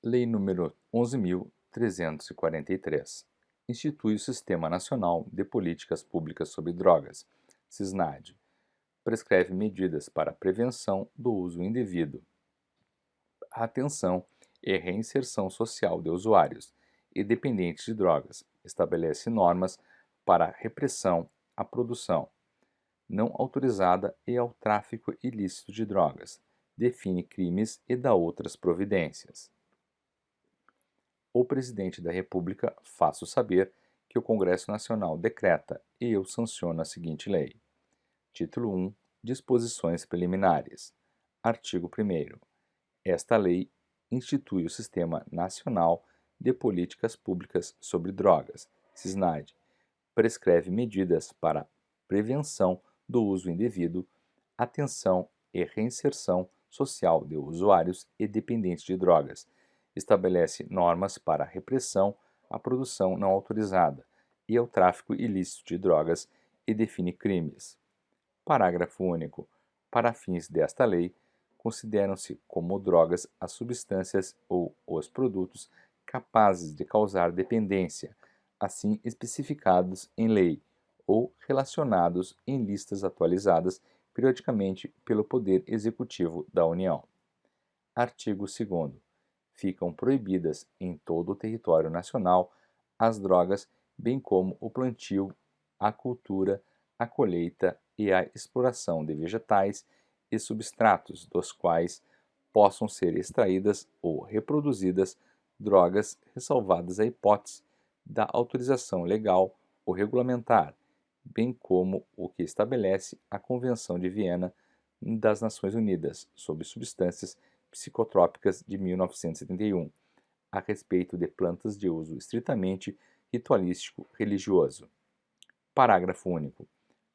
Lei nº 11.343 institui o Sistema Nacional de Políticas Públicas sobre Drogas, SISNAD. Prescreve medidas para a prevenção do uso indevido, a atenção e reinserção social de usuários e dependentes de drogas. Estabelece normas para a repressão à produção não autorizada e ao tráfico ilícito de drogas. Define crimes e dá outras providências. O Presidente da República faço saber que o Congresso Nacional decreta e eu sanciono a seguinte lei. Título 1. Disposições preliminares. Artigo 1º. Esta lei institui o Sistema Nacional de Políticas Públicas sobre Drogas, SISNAD. Prescreve medidas para prevenção do uso indevido, atenção e reinserção social de usuários e dependentes de drogas. Estabelece normas para a repressão à produção não autorizada e ao tráfico ilícito de drogas e define crimes. Parágrafo único. Para fins desta lei, consideram-se como drogas as substâncias ou os produtos capazes de causar dependência, assim especificados em lei ou relacionados em listas atualizadas periodicamente pelo Poder Executivo da União. Artigo 2º. Ficam proibidas em todo o território nacional as drogas, bem como o plantio, a cultura, a colheita e a exploração de vegetais e substratos dos quais possam ser extraídas ou reproduzidas drogas, ressalvadas a hipótese da autorização legal ou regulamentar, bem como o que estabelece a Convenção de Viena das Nações Unidas sobre Substâncias Psicotrópicas de 1971, a respeito de plantas de uso estritamente ritualístico religioso. Parágrafo único.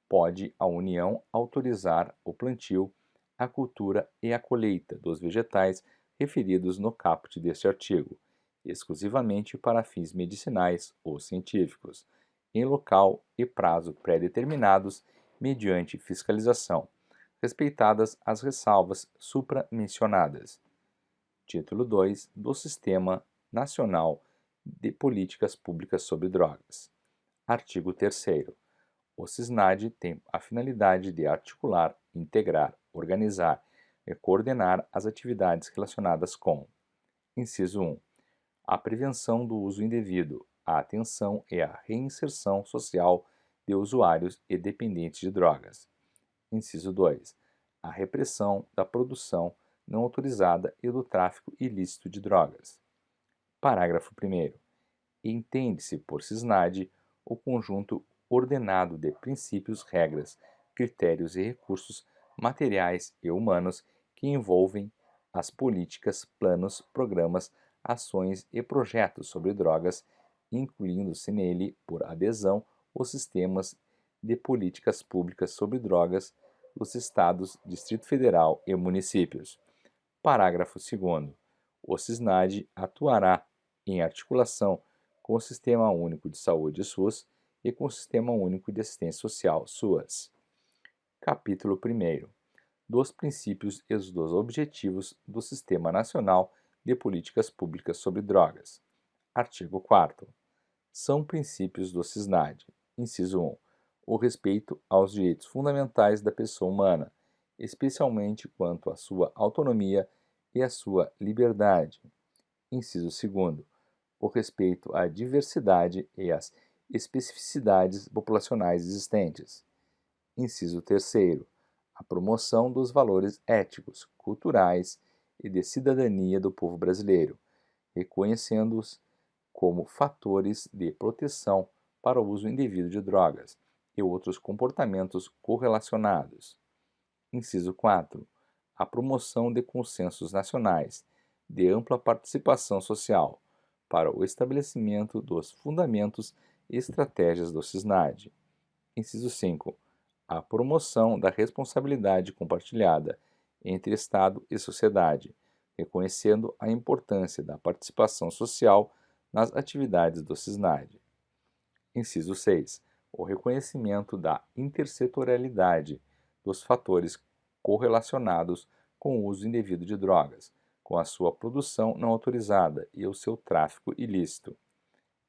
Pode a União autorizar o plantio, a cultura e a colheita dos vegetais referidos no caput deste artigo, exclusivamente para fins medicinais ou científicos, em local e prazo pré-determinados mediante fiscalização, respeitadas as ressalvas supramencionadas. Título 2 do Sistema Nacional de Políticas Públicas sobre Drogas. Artigo 3º. O SISNAD tem a finalidade de articular, integrar, organizar e coordenar as atividades relacionadas com: inciso 1. A prevenção do uso indevido, a atenção e a reinserção social de usuários e dependentes de drogas. Inciso 2. A repressão da produção não autorizada e do tráfico ilícito de drogas. Parágrafo 1º. Entende-se por SISNAD o conjunto ordenado de princípios, regras, critérios e recursos materiais e humanos que envolvem as políticas, planos, programas, ações e projetos sobre drogas, incluindo-se nele, por adesão, os sistemas de políticas públicas sobre drogas dos Estados, Distrito Federal e municípios. Parágrafo 2º. O SISNAD atuará em articulação com o Sistema Único de Saúde SUS e com o Sistema Único de Assistência Social SUAS. Capítulo 1º. Dos princípios e dos objetivos do Sistema Nacional de Políticas Públicas sobre Drogas. Artigo 4º. São princípios do SISNAD. Inciso 1. O respeito aos direitos fundamentais da pessoa humana, especialmente quanto à sua autonomia e à sua liberdade. Inciso 2º. O respeito à diversidade e às especificidades populacionais existentes. Inciso 3º. A promoção dos valores éticos, culturais e de cidadania do povo brasileiro, reconhecendo-os como fatores de proteção para o uso indevido de drogas e outros comportamentos correlacionados. Inciso 4. A promoção de consensos nacionais de ampla participação social para o estabelecimento dos fundamentos e estratégias do SISNAD. Inciso 5. A promoção da responsabilidade compartilhada entre Estado e sociedade, reconhecendo a importância da participação social nas atividades do SISNAD. Inciso 6. O reconhecimento da intersetorialidade dos fatores correlacionados com o uso indevido de drogas, com a sua produção não autorizada e o seu tráfico ilícito.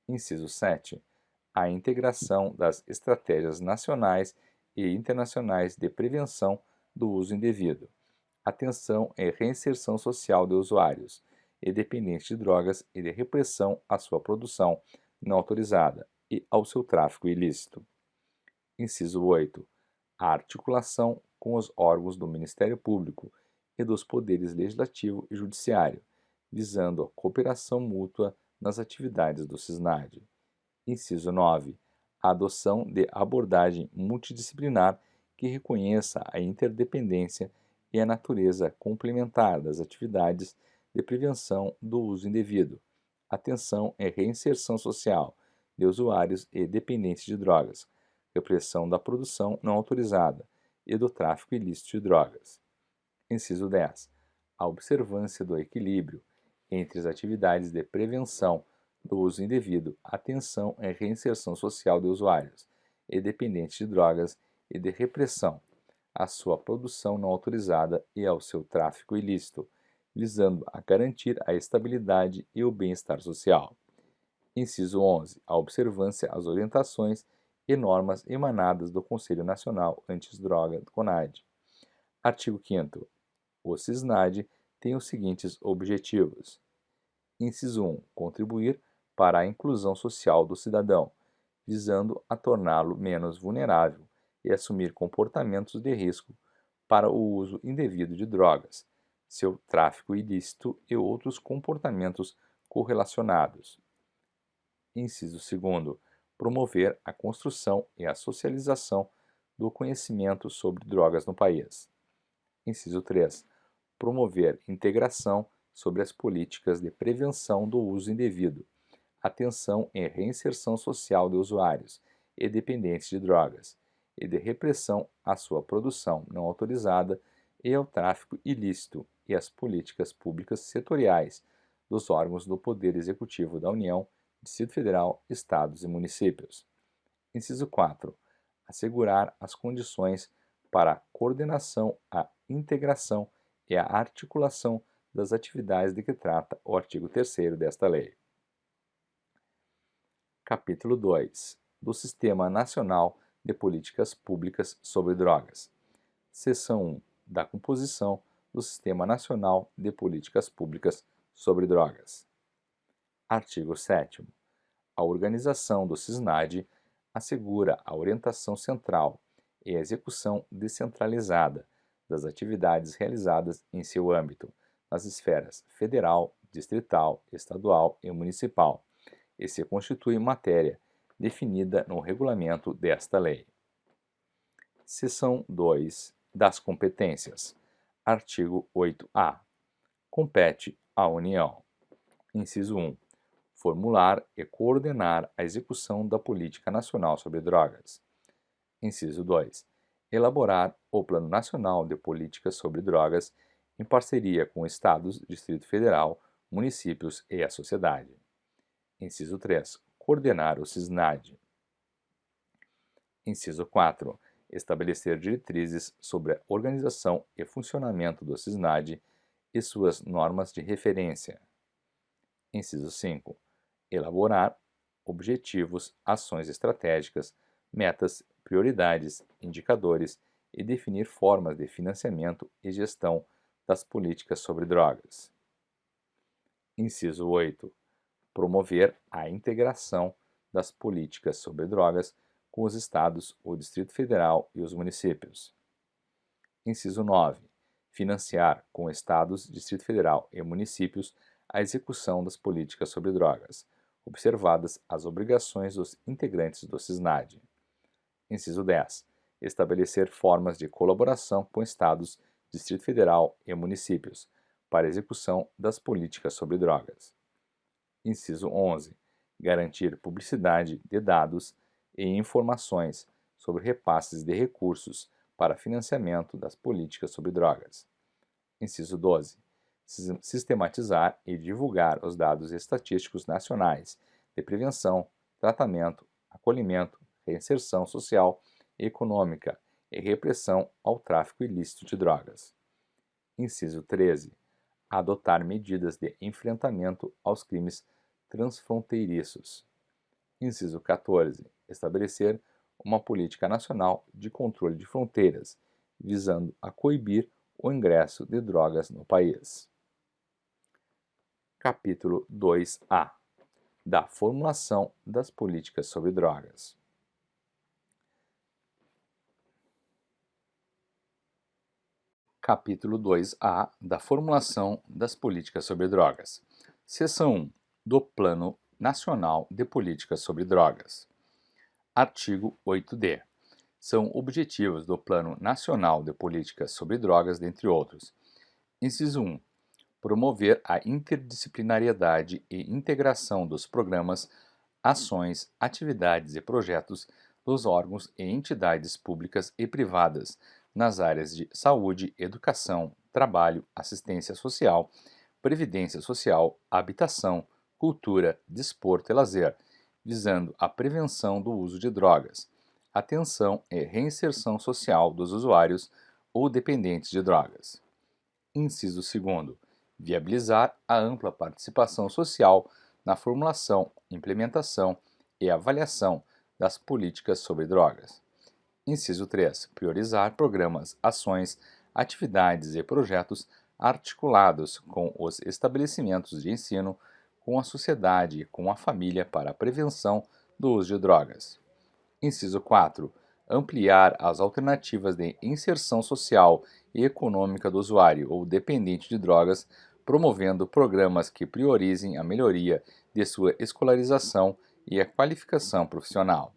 Inciso 7. A integração das estratégias nacionais e internacionais de prevenção do uso indevido, atenção e reinserção social de usuários e dependentes de drogas e de repressão à sua produção não autorizada e ao seu tráfico ilícito. Inciso 8. A articulação com os órgãos do Ministério Público e dos poderes legislativo e judiciário, visando a cooperação mútua nas atividades do SISNAD. Inciso 9. A adoção de abordagem multidisciplinar que reconheça a interdependência e a natureza complementar das atividades de prevenção do uso indevido, atenção e reinserção social de usuários e dependentes de drogas, repressão da produção não autorizada e do tráfico ilícito de drogas. Inciso 10. A observância do equilíbrio entre as atividades de prevenção do uso indevido, atenção e reinserção social de usuários e dependentes de drogas e de repressão à sua produção não autorizada e ao seu tráfico ilícito, visando a garantir a estabilidade e o bem-estar social. Inciso 11. A observância às orientações e normas emanadas do Conselho Nacional Antidroga, CONAD. Artigo 5º. O SISNAD tem os seguintes objetivos. Inciso 1. Contribuir para a inclusão social do cidadão, visando a torná-lo menos vulnerável e assumir comportamentos de risco para o uso indevido de drogas, seu tráfico ilícito e outros comportamentos correlacionados. Inciso 2º. Promover a construção e a socialização do conhecimento sobre drogas no país. Inciso 3. Promover integração sobre as políticas de prevenção do uso indevido, atenção e reinserção social de usuários e dependentes de drogas, e de repressão à sua produção não autorizada e ao tráfico ilícito e às políticas públicas setoriais dos órgãos do Poder Executivo da União, Distrito Federal, Estados e Municípios. Inciso 4. Assegurar as condições para a coordenação, a integração e a articulação das atividades de que trata o artigo 3º desta lei. Capítulo 2. Do Sistema Nacional de Políticas Públicas sobre Drogas. Seção 1. Da composição do Sistema Nacional de Políticas Públicas sobre Drogas. Artigo 7º. A organização do SISNAD assegura a orientação central e a execução descentralizada das atividades realizadas em seu âmbito, nas esferas federal, distrital, estadual e municipal, e se constitui matéria definida no regulamento desta lei. Seção 2. Das competências. Artigo 8-A. Compete à União. Inciso 1. Formular e coordenar a execução da Política Nacional sobre Drogas. Inciso 2. Elaborar o Plano Nacional de Políticas sobre Drogas em parceria com estados, Distrito Federal, municípios e a sociedade. Inciso 3. Coordenar o SISNAD. Inciso 4. Estabelecer diretrizes sobre a organização e funcionamento do SISNAD e suas normas de referência. Inciso 5. Elaborar objetivos, ações estratégicas, metas, prioridades, indicadores e definir formas de financiamento e gestão das políticas sobre drogas. Inciso 8. Promover a integração das políticas sobre drogas com os estados, o Distrito Federal e os municípios. Inciso 9. Financiar com estados, Distrito Federal e municípios a execução das políticas sobre drogas, observadas as obrigações dos integrantes do SISNAD. Inciso 10. Estabelecer formas de colaboração com estados, Distrito Federal e municípios para a execução das políticas sobre drogas. Inciso 11. Garantir publicidade de dados e informações sobre repasses de recursos para financiamento das políticas sobre drogas. Inciso 12. Sistematizar e divulgar os dados estatísticos nacionais de prevenção, tratamento, acolhimento, reinserção social e econômica e repressão ao tráfico ilícito de drogas. Inciso 13. adotar medidas de enfrentamento aos crimes transfronteiriços. Inciso 14. Estabelecer uma política nacional de controle de fronteiras, visando a coibir o ingresso de drogas no país. Capítulo 2A. Da formulação das políticas sobre drogas. Capítulo 2A. Da formulação das políticas sobre drogas. Seção 1. Do Plano Nacional de Políticas sobre Drogas. Artigo 8D. São objetivos do Plano Nacional de Políticas sobre Drogas, dentre outros. Inciso 1. Promover a interdisciplinariedade e integração dos programas, ações, atividades e projetos dos órgãos e entidades públicas e privadas nas áreas de saúde, educação, trabalho, assistência social, previdência social, habitação, cultura, desporto e lazer, visando a prevenção do uso de drogas, atenção e reinserção social dos usuários ou dependentes de drogas. Inciso 2º. Viabilizar a ampla participação social na formulação, implementação e avaliação das políticas sobre drogas. Inciso 3. Priorizar programas, ações, atividades e projetos articulados com os estabelecimentos de ensino, com a sociedade e com a família para a prevenção do uso de drogas. Inciso 4. Ampliar as alternativas de inserção social e econômica do usuário ou dependente de drogas, promovendo programas que priorizem a melhoria de sua escolarização e a qualificação profissional.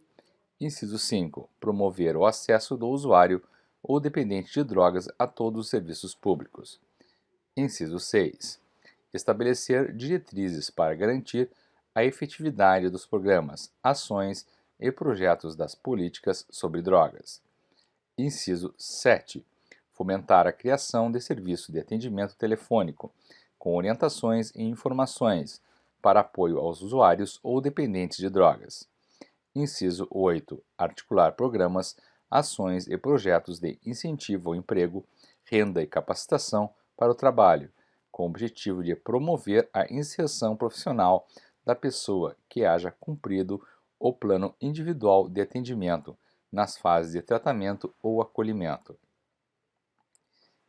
Inciso 5. Promover o acesso do usuário ou dependente de drogas a todos os serviços públicos. Inciso 6. Estabelecer diretrizes para garantir a efetividade dos programas, ações e projetos das políticas sobre drogas. Inciso 7. Fomentar a criação de serviço de atendimento telefônico, com orientações e informações para apoio aos usuários ou dependentes de drogas. Inciso 8. Articular programas, ações e projetos de incentivo ao emprego, renda e capacitação para o trabalho, com o objetivo de promover a inserção profissional da pessoa que haja cumprido o plano individual de atendimento nas fases de tratamento ou acolhimento.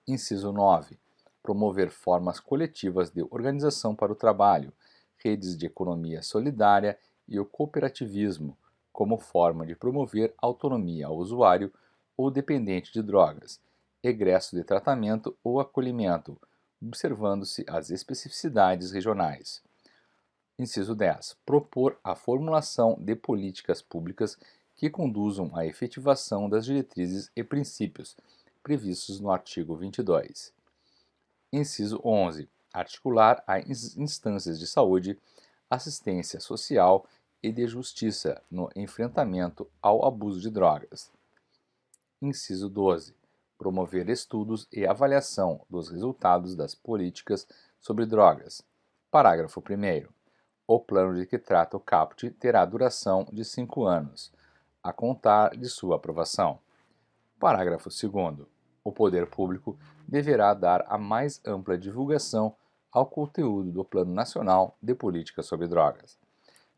Inciso 9. Promover formas coletivas de organização para o trabalho, redes de economia solidária e o cooperativismo, como forma de promover autonomia ao usuário ou dependente de drogas, egresso de tratamento ou acolhimento, observando-se as especificidades regionais. Inciso 10. Propor a formulação de políticas públicas que conduzam à efetivação das diretrizes e princípios previstos no artigo 22. Inciso 11. Articular as instâncias de saúde, assistência social e de justiça no enfrentamento ao abuso de drogas. Inciso 12. Promover estudos e avaliação dos resultados das políticas sobre drogas. Parágrafo 1º. O plano de que trata o caput terá duração de 5 anos, a contar de sua aprovação. Parágrafo 2º. O poder público deverá dar a mais ampla divulgação ao conteúdo do Plano Nacional de Políticas sobre Drogas.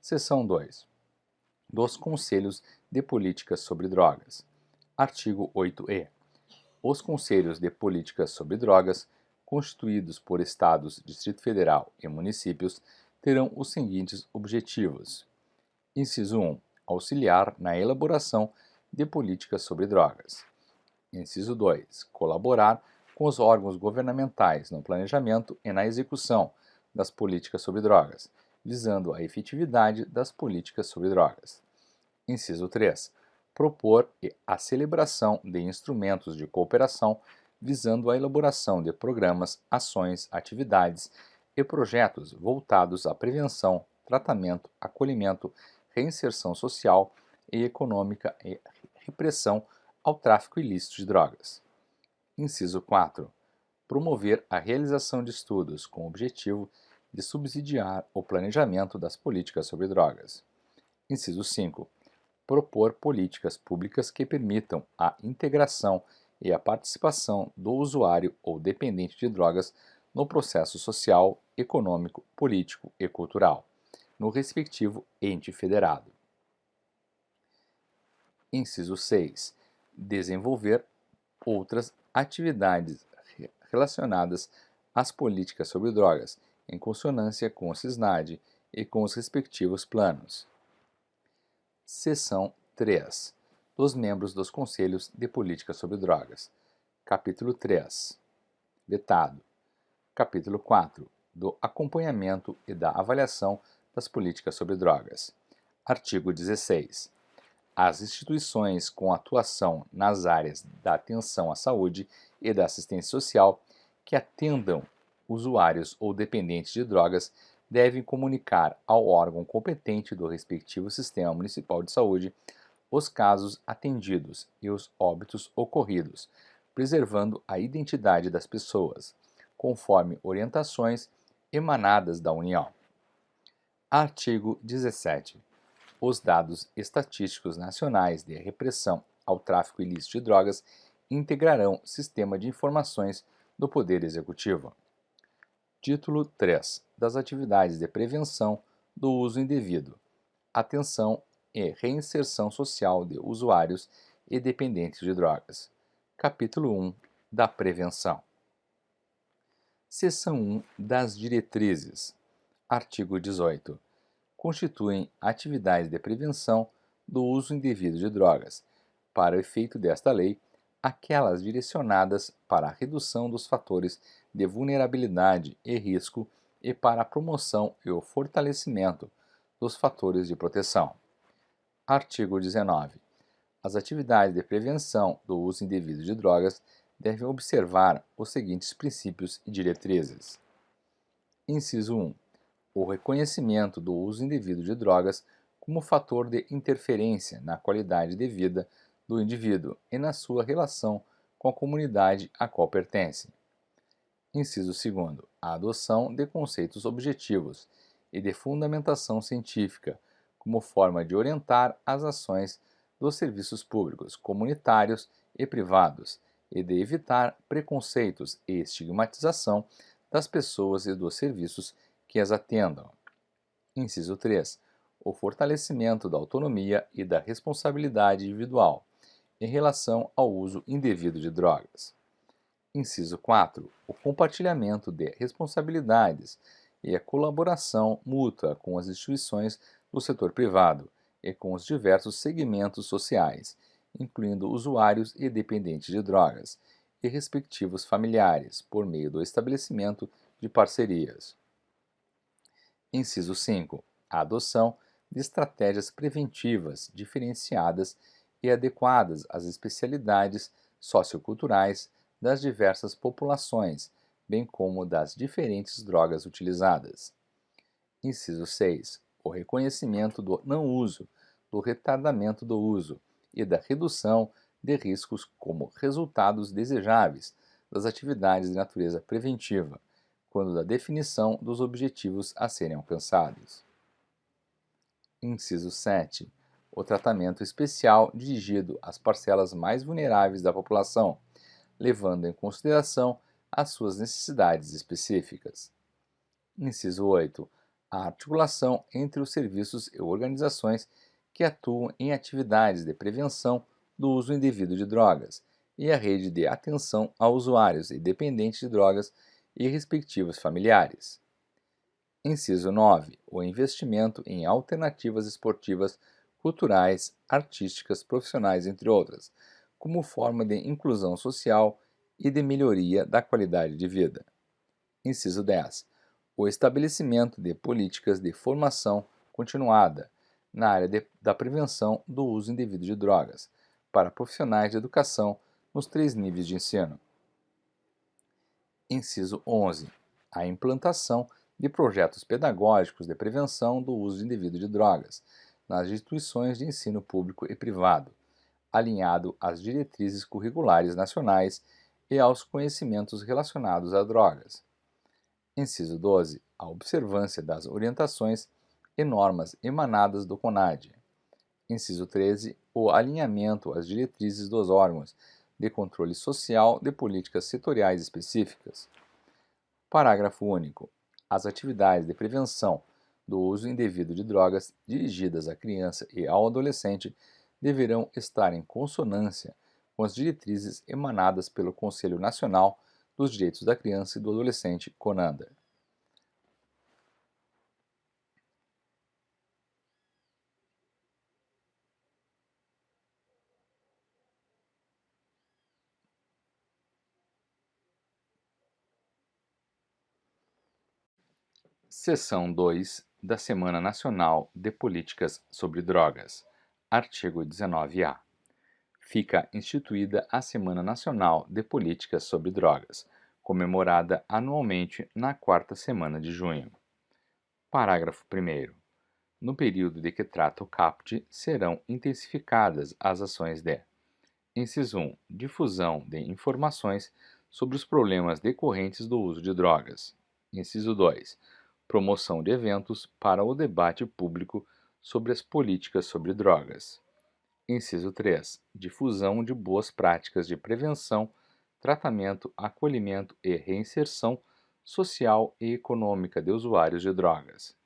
Seção 2. Dos Conselhos de Políticas sobre Drogas. Artigo 8-E. Os Conselhos de Políticas sobre Drogas, constituídos por Estados, Distrito Federal e municípios, terão os seguintes objetivos. Inciso 1. Auxiliar na elaboração de políticas sobre drogas. Inciso 2. Colaborar com os órgãos governamentais no planejamento e na execução das políticas sobre drogas, visando a efetividade das políticas sobre drogas. Inciso 3. Propor a celebração de instrumentos de cooperação visando a elaboração de programas, ações, atividades e projetos voltados à prevenção, tratamento, acolhimento, reinserção social e econômica e repressão ao tráfico ilícito de drogas. Inciso 4. Promover a realização de estudos com o objetivo de subsidiar o planejamento das políticas sobre drogas. Inciso 5. Propor políticas públicas que permitam a integração e a participação do usuário ou dependente de drogas no processo social, econômico, político e cultural, no respectivo ente federado. Inciso 6. Desenvolver outras atividades relacionadas às políticas sobre drogas, em consonância com o SISNAD e com os respectivos planos. Seção 3. Dos membros dos Conselhos de Política sobre Drogas. Capítulo 3. Vetado. Capítulo 4. Do acompanhamento e da avaliação das políticas sobre drogas. Artigo 16. As instituições com atuação nas áreas da atenção à saúde e da assistência social que atendam usuários ou dependentes de drogas devem comunicar ao órgão competente do respectivo sistema municipal de saúde os casos atendidos e os óbitos ocorridos, preservando a identidade das pessoas, conforme orientações emanadas da União. Artigo 17. Os dados estatísticos nacionais de repressão ao tráfico ilícito de drogas integrarão sistema de informações do Poder Executivo. Título 3. Das atividades de prevenção do uso indevido, atenção e reinserção social de usuários e dependentes de drogas. Capítulo 1. Da prevenção. Seção 1. Das diretrizes. Artigo 18. Constituem atividades de prevenção do uso indevido de drogas, para o efeito desta lei, aquelas direcionadas para a redução dos fatores de vulnerabilidade e risco e para a promoção e o fortalecimento dos fatores de proteção. Artigo 19. As atividades de prevenção do uso indevido de drogas devem observar os seguintes princípios e diretrizes. Inciso 1. O reconhecimento do uso indevido de drogas como fator de interferência na qualidade de vida do indivíduo e na sua relação com a comunidade a qual pertence. Inciso 2. A adoção de conceitos objetivos e de fundamentação científica como forma de orientar as ações dos serviços públicos, comunitários e privados e de evitar preconceitos e estigmatização das pessoas e dos serviços que as atendam. Inciso 3. O fortalecimento da autonomia e da responsabilidade individual em relação ao uso indevido de drogas. Inciso 4. O compartilhamento de responsabilidades e a colaboração mútua com as instituições do setor privado e com os diversos segmentos sociais, incluindo usuários e dependentes de drogas, e respectivos familiares, por meio do estabelecimento de parcerias. Inciso 5. A adoção de estratégias preventivas diferenciadas e adequadas às especialidades socioculturais das diversas populações, bem como das diferentes drogas utilizadas. Inciso 6. O reconhecimento do não uso, do retardamento do uso e da redução de riscos como resultados desejáveis das atividades de natureza preventiva, quando da definição dos objetivos a serem alcançados. Inciso 7. O tratamento especial dirigido às parcelas mais vulneráveis da população, levando em consideração as suas necessidades específicas. Inciso 8. A articulação entre os serviços e organizações que atuam em atividades de prevenção do uso indevido de drogas e a rede de atenção a usuários e dependentes de drogas e respectivos familiares. Inciso 9. O investimento em alternativas esportivas, culturais, artísticas, profissionais, entre outras, como forma de inclusão social e de melhoria da qualidade de vida. Inciso 10. O estabelecimento de políticas de formação continuada na área da prevenção do uso indevido de drogas para profissionais de educação nos 3 níveis de ensino. Inciso 11. A implantação de projetos pedagógicos de prevenção do uso indevido de drogas nas instituições de ensino público e privado, alinhado às diretrizes curriculares nacionais e aos conhecimentos relacionados a drogas. Inciso 12. A observância das orientações e normas emanadas do CONAD. Inciso 13. O alinhamento às diretrizes dos órgãos de controle social de políticas setoriais específicas. Parágrafo único. As atividades de prevenção do uso indevido de drogas dirigidas à criança e ao adolescente deverão estar em consonância com as diretrizes emanadas pelo Conselho Nacional dos Direitos da Criança e do Adolescente, CONADA. Seção 2 da Semana Nacional de Políticas sobre Drogas. Artigo 19-A. Fica instituída a Semana Nacional de Políticas sobre Drogas, comemorada anualmente na quarta semana de junho. Parágrafo 1º. No período de que trata o caput, serão intensificadas as ações de: inciso 1. Difusão de informações sobre os problemas decorrentes do uso de drogas. Inciso 2. Promoção de eventos para o debate público sobre as políticas sobre drogas. Inciso 3. Difusão de boas práticas de prevenção, tratamento, acolhimento e reinserção social e econômica de usuários de drogas.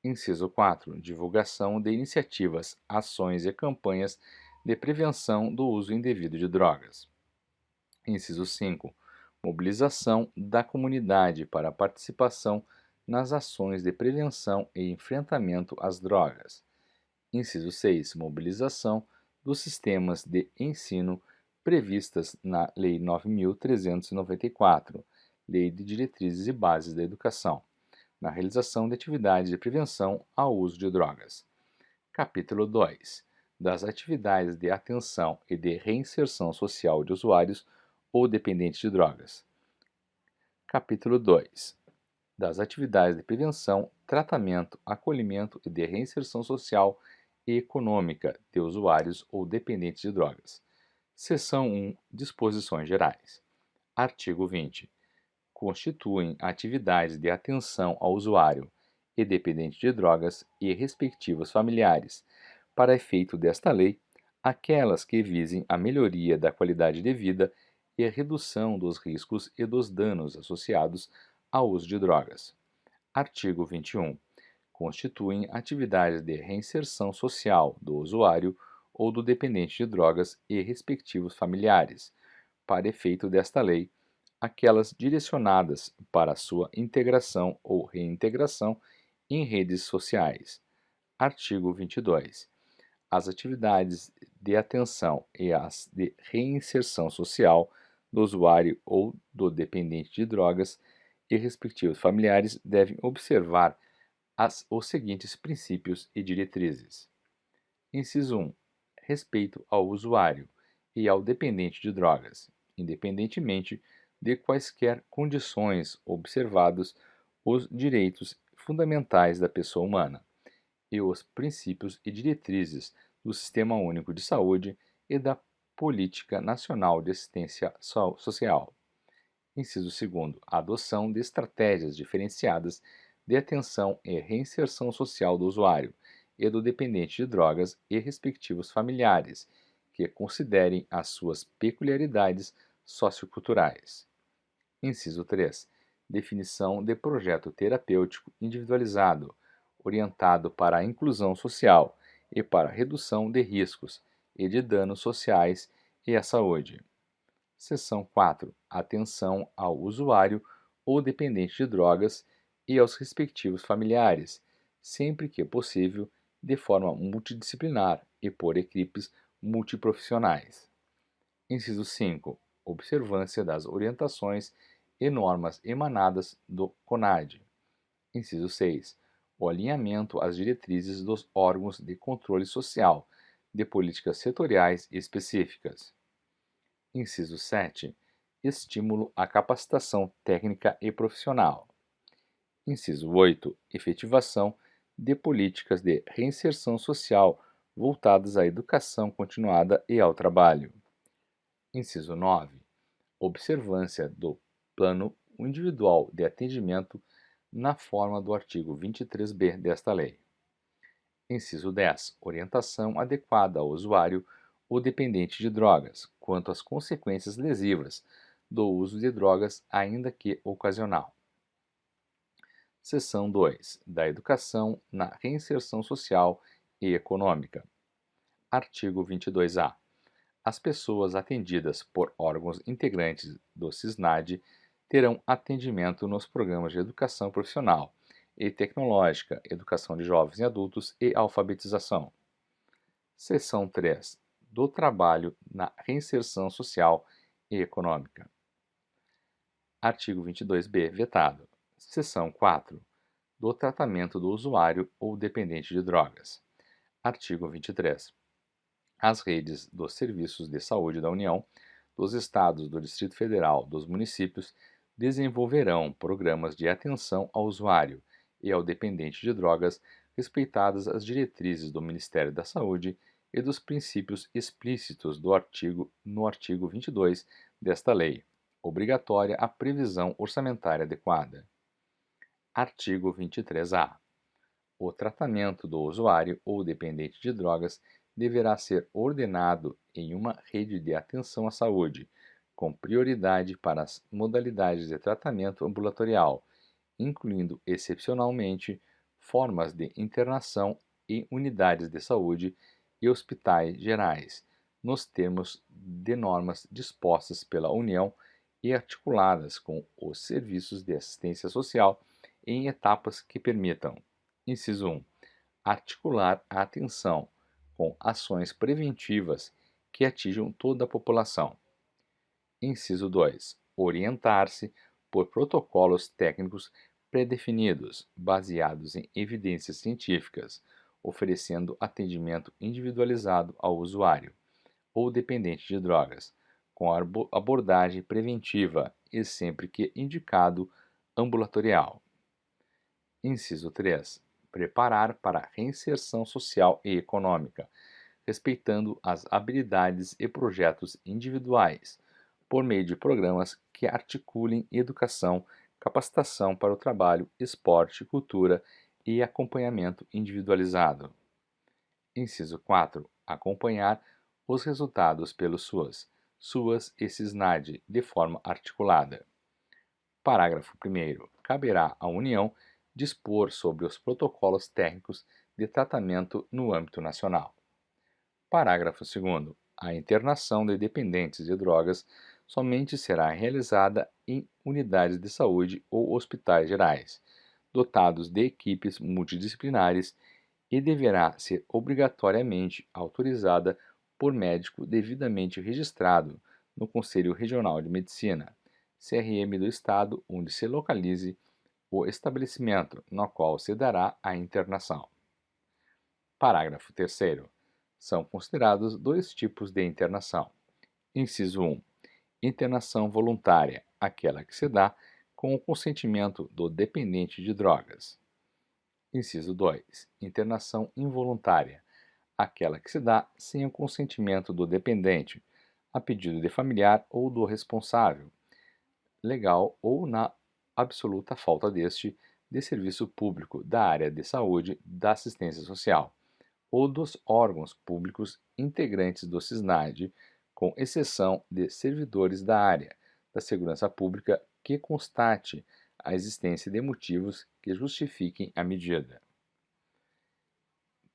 Inciso 4. Divulgação de iniciativas, ações e campanhas de prevenção do uso indevido de drogas. Inciso 5. Mobilização da comunidade para a participação nas ações de prevenção e enfrentamento às drogas. Inciso 6. Mobilização dos sistemas de ensino previstas na Lei 9.394, Lei de Diretrizes e Bases da Educação, na realização de atividades de prevenção ao uso de drogas. Capítulo 2. Das atividades de atenção e de reinserção social de usuários ou dependentes de drogas. Capítulo 2. Das atividades de prevenção, tratamento, acolhimento e de reinserção social e econômica de usuários ou dependentes de drogas. Seção 1. Disposições gerais. Artigo 20. Constituem atividades de atenção ao usuário e dependente de drogas e respectivos familiares, para efeito desta lei, aquelas que visem a melhoria da qualidade de vida e a redução dos riscos e dos danos associados ao uso de drogas. Artigo 21. Constituem atividades de reinserção social do usuário ou do dependente de drogas e respectivos familiares, para efeito desta lei, aquelas direcionadas para a sua integração ou reintegração em redes sociais. Artigo 22. As atividades de atenção e as de reinserção social do usuário ou do dependente de drogas e respectivos familiares devem observar os seguintes princípios e diretrizes. Inciso 1. Respeito ao usuário e ao dependente de drogas, independentemente de quaisquer condições, observados os direitos fundamentais da pessoa humana e os princípios e diretrizes do Sistema Único de Saúde e da Política Nacional de Assistência Social. Inciso 2º. A adoção de estratégias diferenciadas de atenção e reinserção social do usuário e do dependente de drogas e respectivos familiares, que considerem as suas peculiaridades socioculturais. Inciso 3. Definição de projeto terapêutico individualizado, orientado para a inclusão social e para a redução de riscos e de danos sociais e à saúde. Seção 4. Atenção ao usuário ou dependente de drogas e aos respectivos familiares, sempre que possível, de forma multidisciplinar e por equipes multiprofissionais. Inciso 5. Observância das orientações e normas emanadas do CONAD. Inciso 6. O alinhamento às diretrizes dos órgãos de controle social de políticas setoriais específicas. Inciso 7. Estímulo à capacitação técnica e profissional. Inciso 8. Efetivação de políticas de reinserção social voltadas à educação continuada e ao trabalho. Inciso 9. Observância do plano individual de atendimento na forma do artigo 23b desta lei. Inciso 10. Orientação adequada ao usuário ou dependente de drogas quanto às consequências lesivas do uso de drogas, ainda que ocasional. Seção 2. Da educação na reinserção social e econômica. Artigo 22-A. As pessoas atendidas por órgãos integrantes do SISNAD terão atendimento nos programas de educação profissional e tecnológica, educação de jovens e adultos e alfabetização. Seção 3. Do trabalho na reinserção social e econômica. Artigo 22-B, vetado. Seção 4. Do tratamento do usuário ou dependente de drogas. Artigo 23. As redes dos serviços de saúde da União, dos Estados, do Distrito Federal, dos municípios, desenvolverão programas de atenção ao usuário e ao dependente de drogas, respeitadas as diretrizes do Ministério da Saúde e dos princípios explícitos no artigo 22 desta lei, obrigatória a previsão orçamentária adequada. Artigo 23-A. O tratamento do usuário ou dependente de drogas deverá ser ordenado em uma rede de atenção à saúde, com prioridade para as modalidades de tratamento ambulatorial, incluindo excepcionalmente formas de internação em unidades de saúde e hospitais gerais, nos termos de normas dispostas pela União e articuladas com os serviços de assistência social em etapas que permitam: inciso 1. Articular a atenção com ações preventivas que atinjam toda a população. Inciso 2. Orientar-se por protocolos técnicos pré-definidos, baseados em evidências científicas, oferecendo atendimento individualizado ao usuário ou dependente de drogas, com abordagem preventiva e, sempre que indicado, ambulatorial. Inciso 3. Preparar para a reinserção social e econômica, respeitando as habilidades e projetos individuais, por meio de programas que articulem educação, capacitação para o trabalho, esporte, cultura e acompanhamento individualizado. Inciso 4. Acompanhar os resultados pelo SUAS e SISNAD de forma articulada. Parágrafo 1º. Caberá à União dispor sobre os protocolos técnicos de tratamento no âmbito nacional. Parágrafo 2º. A internação de dependentes de drogas somente será realizada em unidades de saúde ou hospitais gerais, dotados de equipes multidisciplinares e deverá ser obrigatoriamente autorizada por médico devidamente registrado no Conselho Regional de Medicina, CRM do Estado onde se localize o estabelecimento no qual se dará a internação. Parágrafo 3º. São considerados dois tipos de internação. Inciso 1. Internação voluntária, aquela que se dá com o consentimento do dependente de drogas. Inciso 2. Internação involuntária, aquela que se dá sem o consentimento do dependente, a pedido de familiar ou do responsável legal ou na absoluta falta deste, de serviço público da área de saúde, da assistência social ou dos órgãos públicos integrantes do SISNAD, com exceção de servidores da área da segurança pública que constate a existência de motivos que justifiquem a medida.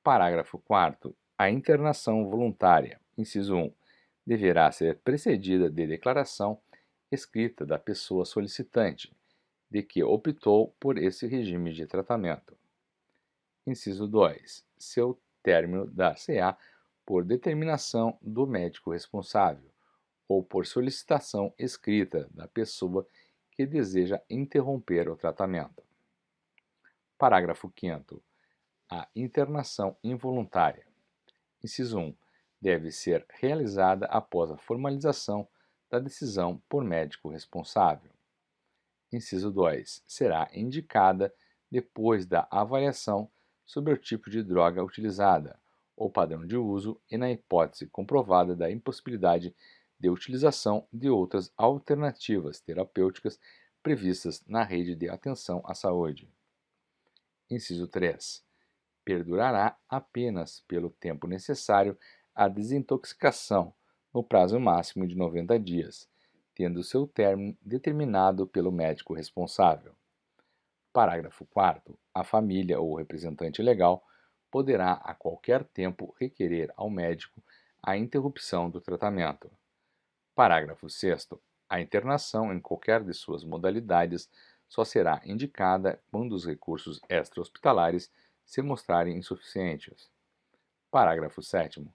Parágrafo 4º. A internação voluntária, inciso 1, deverá ser precedida de declaração escrita da pessoa solicitante de que optou por esse regime de tratamento. Inciso 2. Seu término dar-se-á por determinação do médico responsável ou por solicitação escrita da pessoa que deseja interromper o tratamento. Parágrafo 5º. A internação involuntária. Inciso 1. Deve ser realizada após a formalização da decisão por médico responsável. Inciso 2. Será indicada depois da avaliação sobre o tipo de droga utilizada, ou padrão de uso e na hipótese comprovada da impossibilidade de utilização de outras alternativas terapêuticas previstas na rede de atenção à saúde. Inciso 3. Perdurará apenas pelo tempo necessário à desintoxicação, no prazo máximo de 90 dias, tendo seu término determinado pelo médico responsável. Parágrafo 4º. A família ou representante legal poderá a qualquer tempo requerer ao médico a interrupção do tratamento. Parágrafo 6º. A internação em qualquer de suas modalidades só será indicada quando os recursos extra-hospitalares se mostrarem insuficientes. Parágrafo 7º.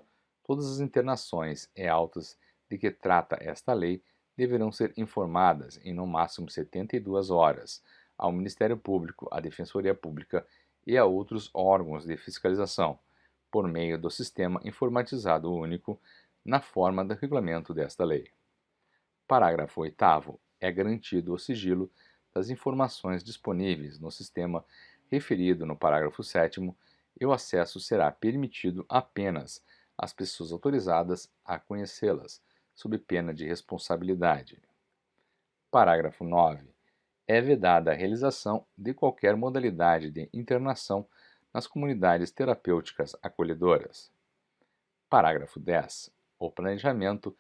Todas as internações e altas de que trata esta lei deverão ser informadas em no máximo 72 horas ao Ministério Público, à Defensoria Pública e a outros órgãos de fiscalização, por meio do Sistema Informatizado Único, na forma do regulamento desta lei. Parágrafo 8º. É garantido o sigilo das informações disponíveis no sistema referido no parágrafo 7º e o acesso será permitido apenas às pessoas autorizadas a conhecê-las, sob pena de responsabilidade. Parágrafo 9. É vedada a realização de qualquer modalidade de internação nas comunidades terapêuticas acolhedoras. Parágrafo 10. O planejamento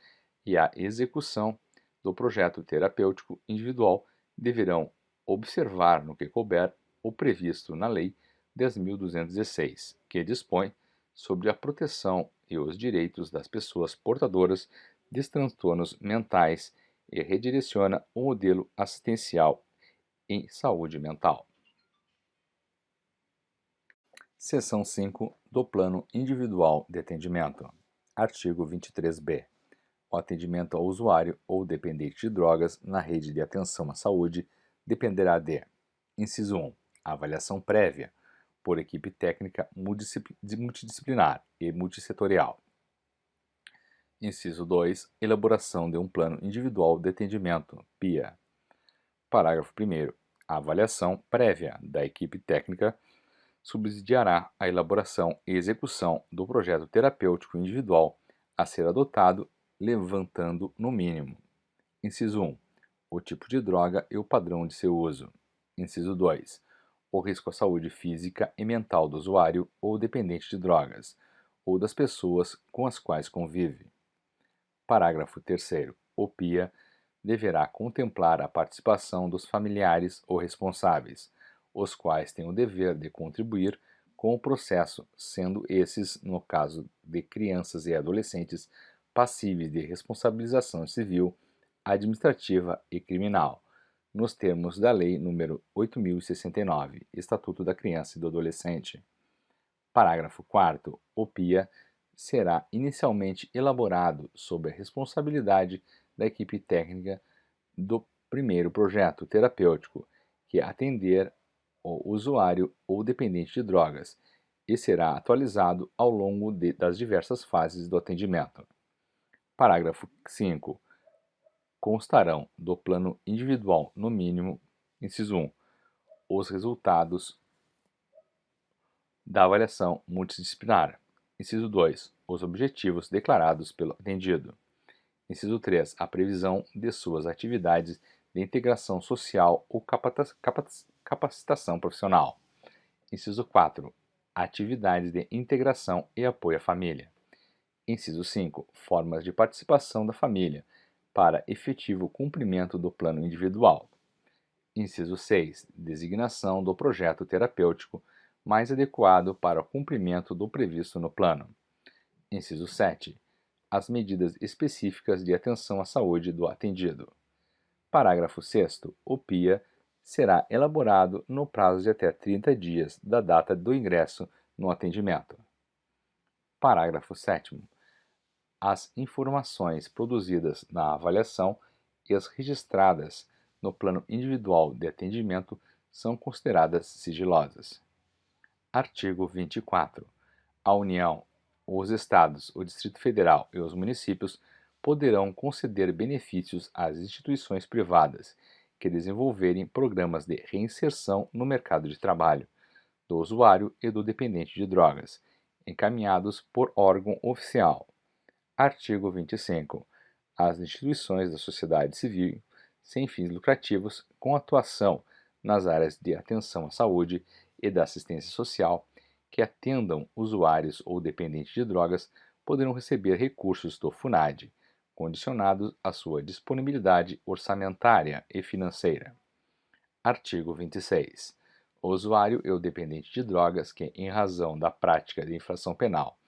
e a execução do projeto terapêutico individual deverão observar no que couber o previsto na Lei 10.216, que dispõe sobre a proteção e os direitos das pessoas portadoras de transtornos mentais e redireciona o modelo assistencial em saúde mental. Seção 5 do Plano Individual de Atendimento. Artigo 23b. O atendimento ao usuário ou dependente de drogas na rede de atenção à saúde dependerá de: inciso 1. Avaliação prévia por equipe técnica multidisciplinar e multissetorial. Inciso 2. Elaboração de um plano individual de atendimento, PIA. Parágrafo 1º. A avaliação prévia da equipe técnica subsidiará a elaboração e execução do projeto terapêutico individual a ser adotado, levantando, no mínimo: inciso 1. O tipo de droga e o padrão de seu uso. Inciso 2. O risco à saúde física e mental do usuário ou dependente de drogas, ou das pessoas com as quais convive. Parágrafo 3º. O PIA deverá contemplar a participação dos familiares ou responsáveis, os quais têm o dever de contribuir com o processo, sendo esses, no caso de crianças e adolescentes, passíveis de responsabilização civil, administrativa e criminal, nos termos da Lei nº 8.069, Estatuto da Criança e do Adolescente. Parágrafo 4º. O PIA será inicialmente elaborado sob a responsabilidade da equipe técnica do primeiro projeto terapêutico, que atender o usuário ou dependente de drogas, e será atualizado ao longo das diversas fases do atendimento. Parágrafo 5. Constarão do plano individual, no mínimo, inciso 1, os resultados da avaliação multidisciplinar. Inciso 2. Os objetivos declarados pelo atendido. Inciso 3. A previsão de suas atividades de integração social ou capacitação profissional. Inciso 4. Atividades de integração e apoio à família. Inciso 5. Formas de participação da família para efetivo cumprimento do plano individual. Inciso 6. Designação do projeto terapêutico mais adequado para o cumprimento do previsto no plano. Inciso 7. As medidas específicas de atenção à saúde do atendido. Parágrafo 6º. O PIA será elaborado no prazo de até 30 dias da data do ingresso no atendimento. Parágrafo 7º. As informações produzidas na avaliação e as registradas no plano individual de atendimento são consideradas sigilosas. Artigo 24. A União, os Estados, o Distrito Federal e os municípios poderão conceder benefícios às instituições privadas que desenvolverem programas de reinserção no mercado de trabalho do usuário e do dependente de drogas, encaminhados por órgão oficial. Artigo 25. As instituições da sociedade civil sem fins lucrativos com atuação nas áreas de atenção à saúde e da assistência social que atendam usuários ou dependentes de drogas poderão receber recursos do FUNAD, condicionados à sua disponibilidade orçamentária e financeira. Artigo 26. O usuário e o dependente de drogas que, em razão da prática de infração penal,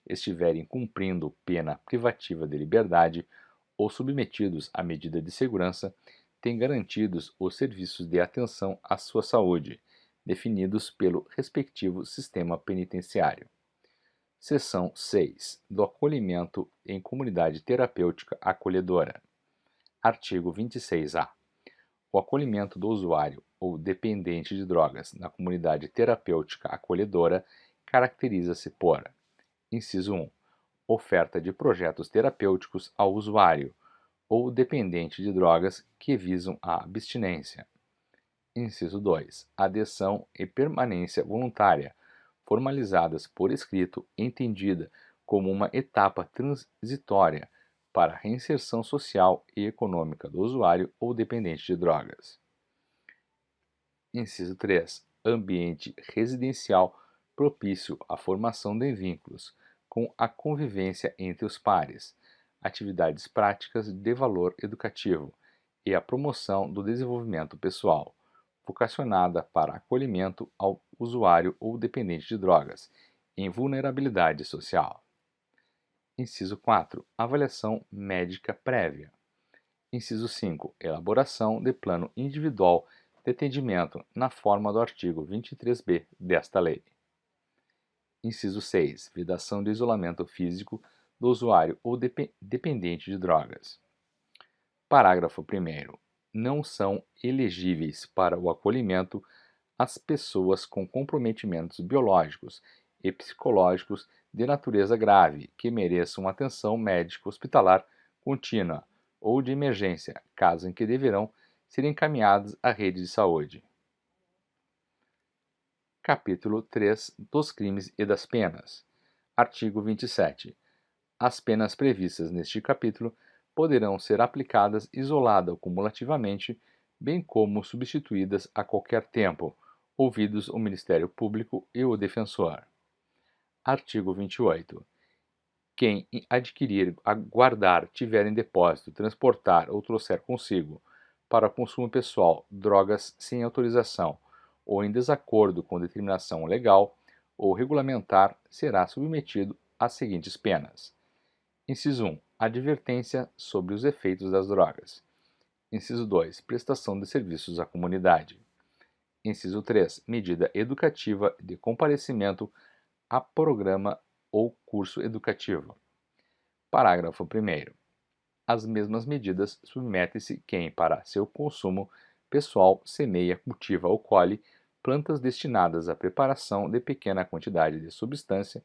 estiverem cumprindo pena privativa de liberdade ou submetidos à medida de segurança, têm garantidos os serviços de atenção à sua saúde, definidos pelo respectivo sistema penitenciário. Seção 6. Do acolhimento em comunidade terapêutica acolhedora. Artigo 26-A. O acolhimento do usuário ou dependente de drogas na comunidade terapêutica acolhedora caracteriza-se por: inciso 1. Oferta de projetos terapêuticos ao usuário ou dependente de drogas que visam a abstinência. Inciso 2. Adesão e permanência voluntária, formalizadas por escrito, entendida como uma etapa transitória para a reinserção social e econômica do usuário ou dependente de drogas. Inciso 3. Ambiente residencial propício à formação de vínculos, com a convivência entre os pares, atividades práticas de valor educativo e a promoção do desenvolvimento pessoal, vocacionada para acolhimento ao usuário ou dependente de drogas, em vulnerabilidade social. Inciso 4. Avaliação médica prévia. Inciso 5. Elaboração de plano individual de atendimento na forma do artigo 23b desta lei. Inciso 6. Vedação de isolamento físico do usuário ou dependente de drogas. Parágrafo 1º. Não são elegíveis para o acolhimento as pessoas com comprometimentos biológicos e psicológicos de natureza grave que mereçam atenção médica hospitalar contínua ou de emergência, caso em que deverão ser encaminhados à rede de saúde. Capítulo 3 dos crimes e das penas. Artigo 27. As penas previstas neste capítulo poderão ser aplicadas isolada ou cumulativamente, bem como substituídas a qualquer tempo, ouvidos o Ministério Público e o defensor. Artigo 28. Quem adquirir, guardar, tiver em depósito, transportar ou trouxer consigo, para consumo pessoal, drogas sem autorização ou em desacordo com determinação legal ou regulamentar, será submetido às seguintes penas. Inciso 1. Advertência sobre os efeitos das drogas. Inciso 2. Prestação de serviços à comunidade. Inciso 3. Medida educativa de comparecimento a programa ou curso educativo. Parágrafo 1º. As mesmas medidas submete-se quem, para seu consumo pessoal, semeia, cultiva ou colhe plantas destinadas à preparação de pequena quantidade de substância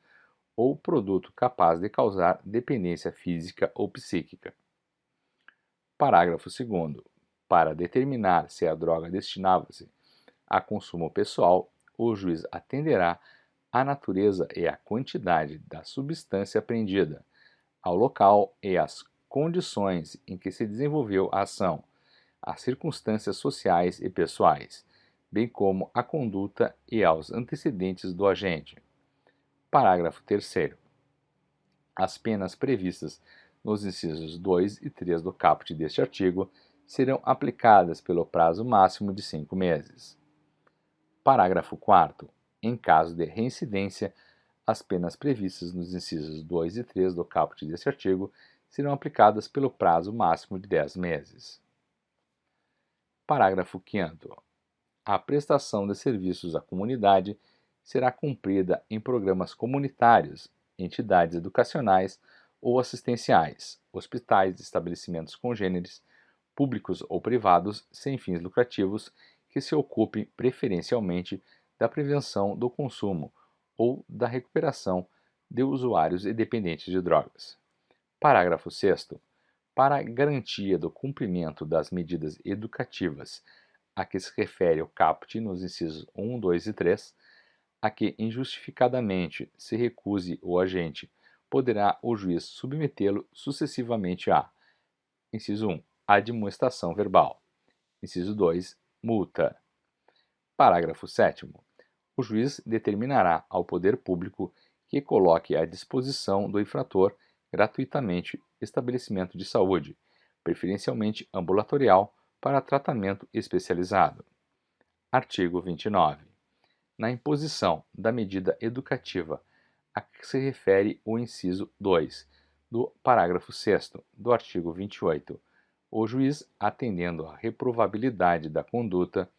ou produto capaz de causar dependência física ou psíquica. Parágrafo 2º. Para determinar se a droga destinava-se a consumo pessoal, o juiz atenderá à natureza e à quantidade da substância apreendida, ao local e às condições em que se desenvolveu a ação, às circunstâncias sociais e pessoais, bem como à conduta e aos antecedentes do agente. Parágrafo 3º. As penas previstas nos incisos 2 e 3 do caput deste artigo serão aplicadas pelo prazo máximo de 5 meses. Parágrafo 4º. Em caso de reincidência, as penas previstas nos incisos 2 e 3 do caput deste artigo serão aplicadas pelo prazo máximo de 10 meses. Parágrafo 5º. A prestação de serviços à comunidade será cumprida em programas comunitários, entidades educacionais ou assistenciais, hospitais, estabelecimentos congêneres, públicos ou privados sem fins lucrativos que se ocupem preferencialmente da prevenção do consumo ou da recuperação de usuários e dependentes de drogas. Parágrafo 6º. Para a garantia do cumprimento das medidas educativas a que se refere o caput nos incisos 1, 2 e 3, a que injustificadamente se recuse o agente, poderá o juiz submetê-lo sucessivamente a: inciso 1. Admoestação verbal. Inciso 2. Multa. Parágrafo 7º. O juiz determinará ao poder público que coloque à disposição do infrator gratuitamente estabelecimento de saúde, preferencialmente ambulatorial, para tratamento especializado. Artigo 29. Na imposição da medida educativa a que se refere o inciso 2 do parágrafo 6º do artigo 28, o juiz, atendendo à reprovabilidade da conduta,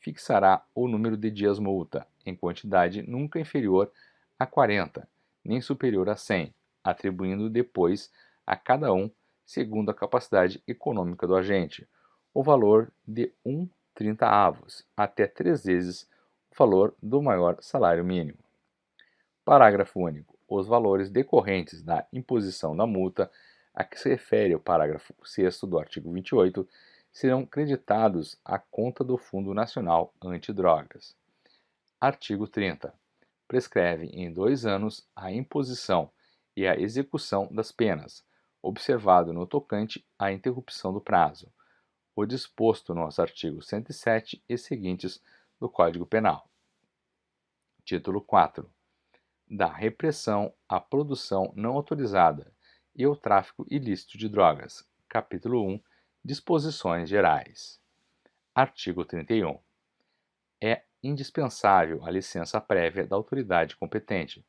fixará o número de dias multa em quantidade nunca inferior a 40, nem superior a 100, atribuindo depois a cada um, segundo a capacidade econômica do agente, o valor de 1/30 avos, até 3 vezes o valor do maior salário mínimo. Parágrafo único. Os valores decorrentes da imposição da multa a que se refere o parágrafo 6º do artigo 28 serão creditados à conta do Fundo Nacional Antidrogas. Artigo 30. Prescreve em 2 anos a imposição e a execução das penas, observado no tocante à interrupção do prazo, o disposto nos artigos 107 e seguintes do Código Penal. Título 4. Da repressão à produção não autorizada e ao tráfico ilícito de drogas. Capítulo 1. Disposições gerais. Artigo 31. É indispensável a licença prévia da autoridade competente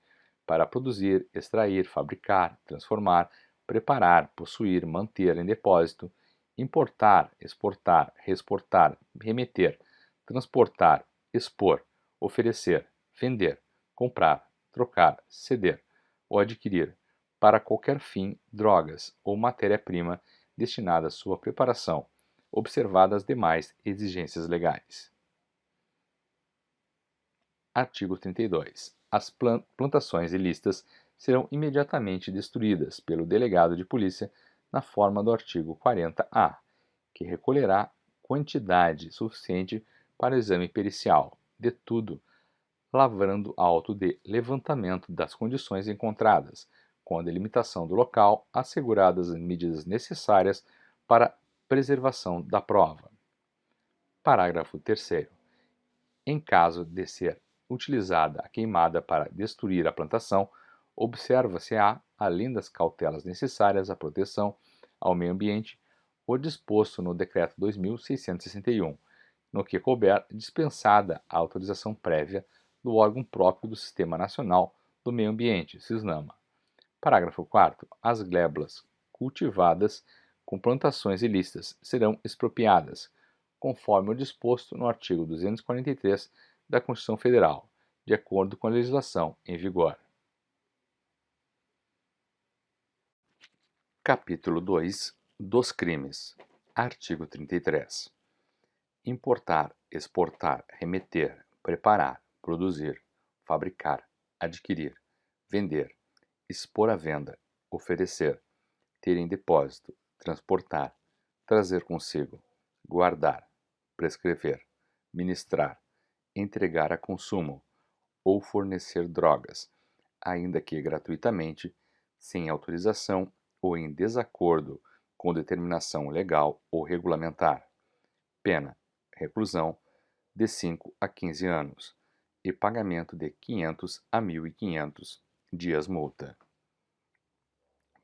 para produzir, extrair, fabricar, transformar, preparar, possuir, manter em depósito, importar, exportar, reexportar, remeter, transportar, expor, oferecer, vender, comprar, trocar, ceder ou adquirir, para qualquer fim, drogas ou matéria-prima destinada à sua preparação, observadas as demais exigências legais. Artigo 32. As plantações ilícitas serão imediatamente destruídas pelo delegado de polícia na forma do artigo 40-A, que recolherá quantidade suficiente para o exame pericial de tudo, lavrando auto de levantamento das condições encontradas, com a delimitação do local, asseguradas as medidas necessárias para a preservação da prova. Parágrafo 3º. Em caso de ser utilizada a queimada para destruir a plantação, observa-se-á, além das cautelas necessárias à proteção ao meio ambiente, o disposto no Decreto 2.661, no que couber dispensada a autorização prévia do órgão próprio do Sistema Nacional do Meio Ambiente, SISNAMA. Parágrafo 4º. As glébas cultivadas com plantações ilícitas serão expropriadas, conforme o disposto no artigo 243 da Constituição Federal, de acordo com a legislação em vigor. Capítulo 2 dos crimes. Artigo 33. Importar, exportar, remeter, preparar, produzir, fabricar, adquirir, vender, expor à venda, oferecer, ter em depósito, transportar, trazer consigo, guardar, prescrever, ministrar, entregar a consumo ou fornecer drogas, ainda que gratuitamente, sem autorização ou em desacordo com determinação legal ou regulamentar. Pena: reclusão de 5 a 15 anos e pagamento de 500 a 1.500 dias multa.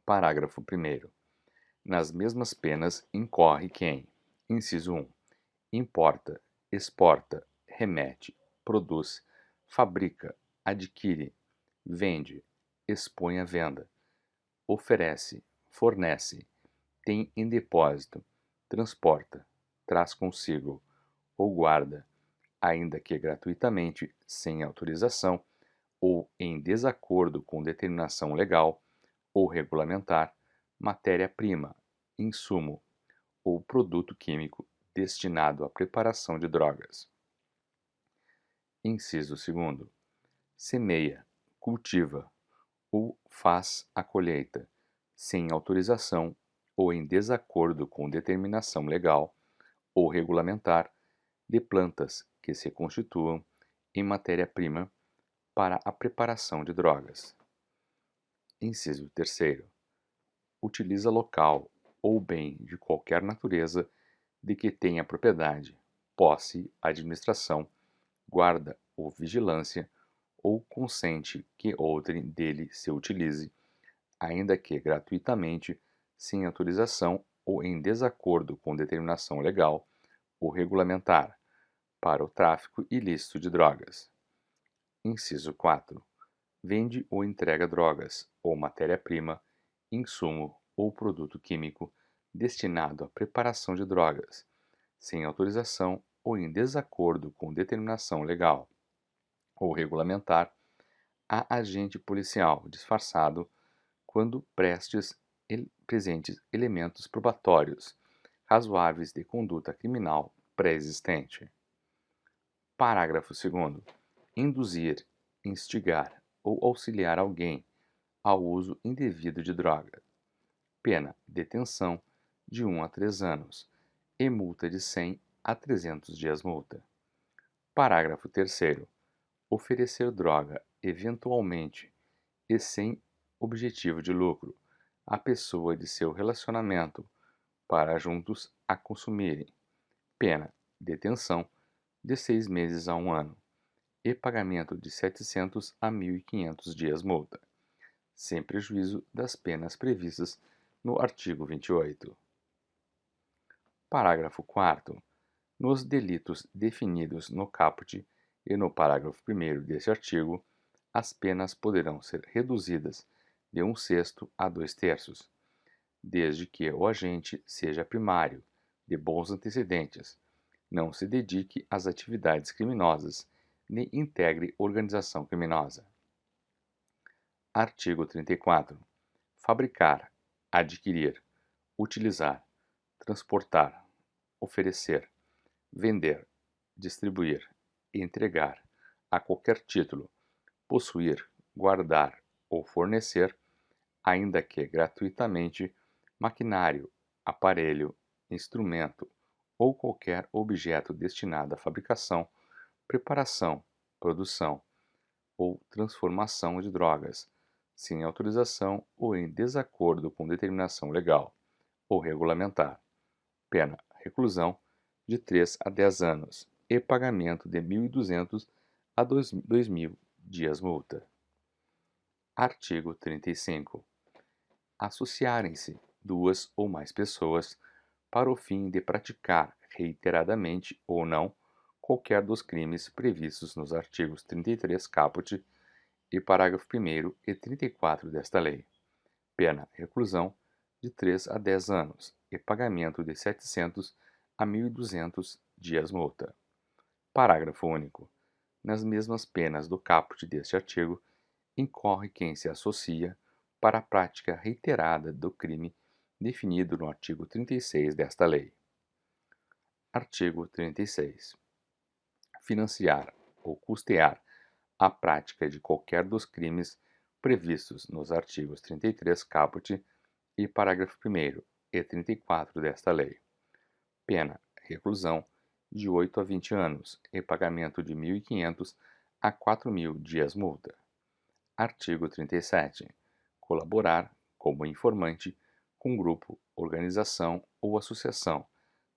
Parágrafo 1º. Nas mesmas penas incorre quem: inciso 1. Importa, exporta, remete, produz, fabrica, adquire, vende, expõe à venda, oferece, fornece, tem em depósito, transporta, traz consigo ou guarda, ainda que gratuitamente, sem autorização ou em desacordo com determinação legal ou regulamentar, matéria-prima, insumo ou produto químico destinado à preparação de drogas. Inciso 2º. Semeia, cultiva ou faz a colheita, sem autorização ou em desacordo com determinação legal ou regulamentar, de plantas que se constituam em matéria-prima para a preparação de drogas. Inciso 3º. Utiliza local ou bem de qualquer natureza de que tenha propriedade, posse, administração, guarda ou vigilância, ou consente que outrem dele se utilize, ainda que gratuitamente, sem autorização ou em desacordo com determinação legal ou regulamentar, para o tráfico ilícito de drogas. Inciso 4. Vende ou entrega drogas, ou matéria-prima, insumo ou produto químico destinado à preparação de drogas, sem autorização ou em desacordo com determinação legal ou regulamentar, a agente policial disfarçado quando presentes elementos probatórios razoáveis de conduta criminal pré-existente. Parágrafo 2º. Induzir, instigar ou auxiliar alguém ao uso indevido de droga. Pena: detenção de 1 a 3 anos e multa de 100 a 300 dias multa. Parágrafo 3º. Oferecer droga eventualmente e sem objetivo de lucro à pessoa de seu relacionamento para juntos a consumirem. Pena: detenção de 6 meses a 1 ano e pagamento de 700 a 1.500 dias multa, sem prejuízo das penas previstas no artigo 28. Parágrafo 4º. Nos delitos definidos no caput e no parágrafo 1º deste artigo, as penas poderão ser reduzidas de 1/6 a 2/3, desde que o agente seja primário, de bons antecedentes, não se dedique às atividades criminosas, nem integre organização criminosa. Artigo 34. Fabricar, adquirir, utilizar, transportar, oferecer, vender, distribuir, entregar, a qualquer título, possuir, guardar ou fornecer, ainda que gratuitamente, maquinário, aparelho, instrumento ou qualquer objeto destinado à fabricação, preparação, produção ou transformação de drogas, sem autorização ou em desacordo com determinação legal ou regulamentar. Pena: reclusão de 3 a 10 anos e pagamento de 1.200 a 2.000 dias multa. Artigo 35. Associarem-se 2 ou mais pessoas para o fim de praticar reiteradamente ou não qualquer dos crimes previstos nos artigos 33 caput e parágrafo 1º e 34 desta lei. Pena: reclusão de 3 a 10 anos e pagamento de 700 a 1.200 dias multa. Parágrafo único. Nas mesmas penas do caput deste artigo, incorre quem se associa para a prática reiterada do crime definido no artigo 36 desta lei. Artigo 36. Financiar ou custear a prática de qualquer dos crimes previstos nos artigos 33 caput e parágrafo 1º e 34 desta lei. Pena: reclusão de 8 a 20 anos e pagamento de 1.500 a 4.000 dias multa. Artigo 37. Colaborar como informante com grupo, organização ou associação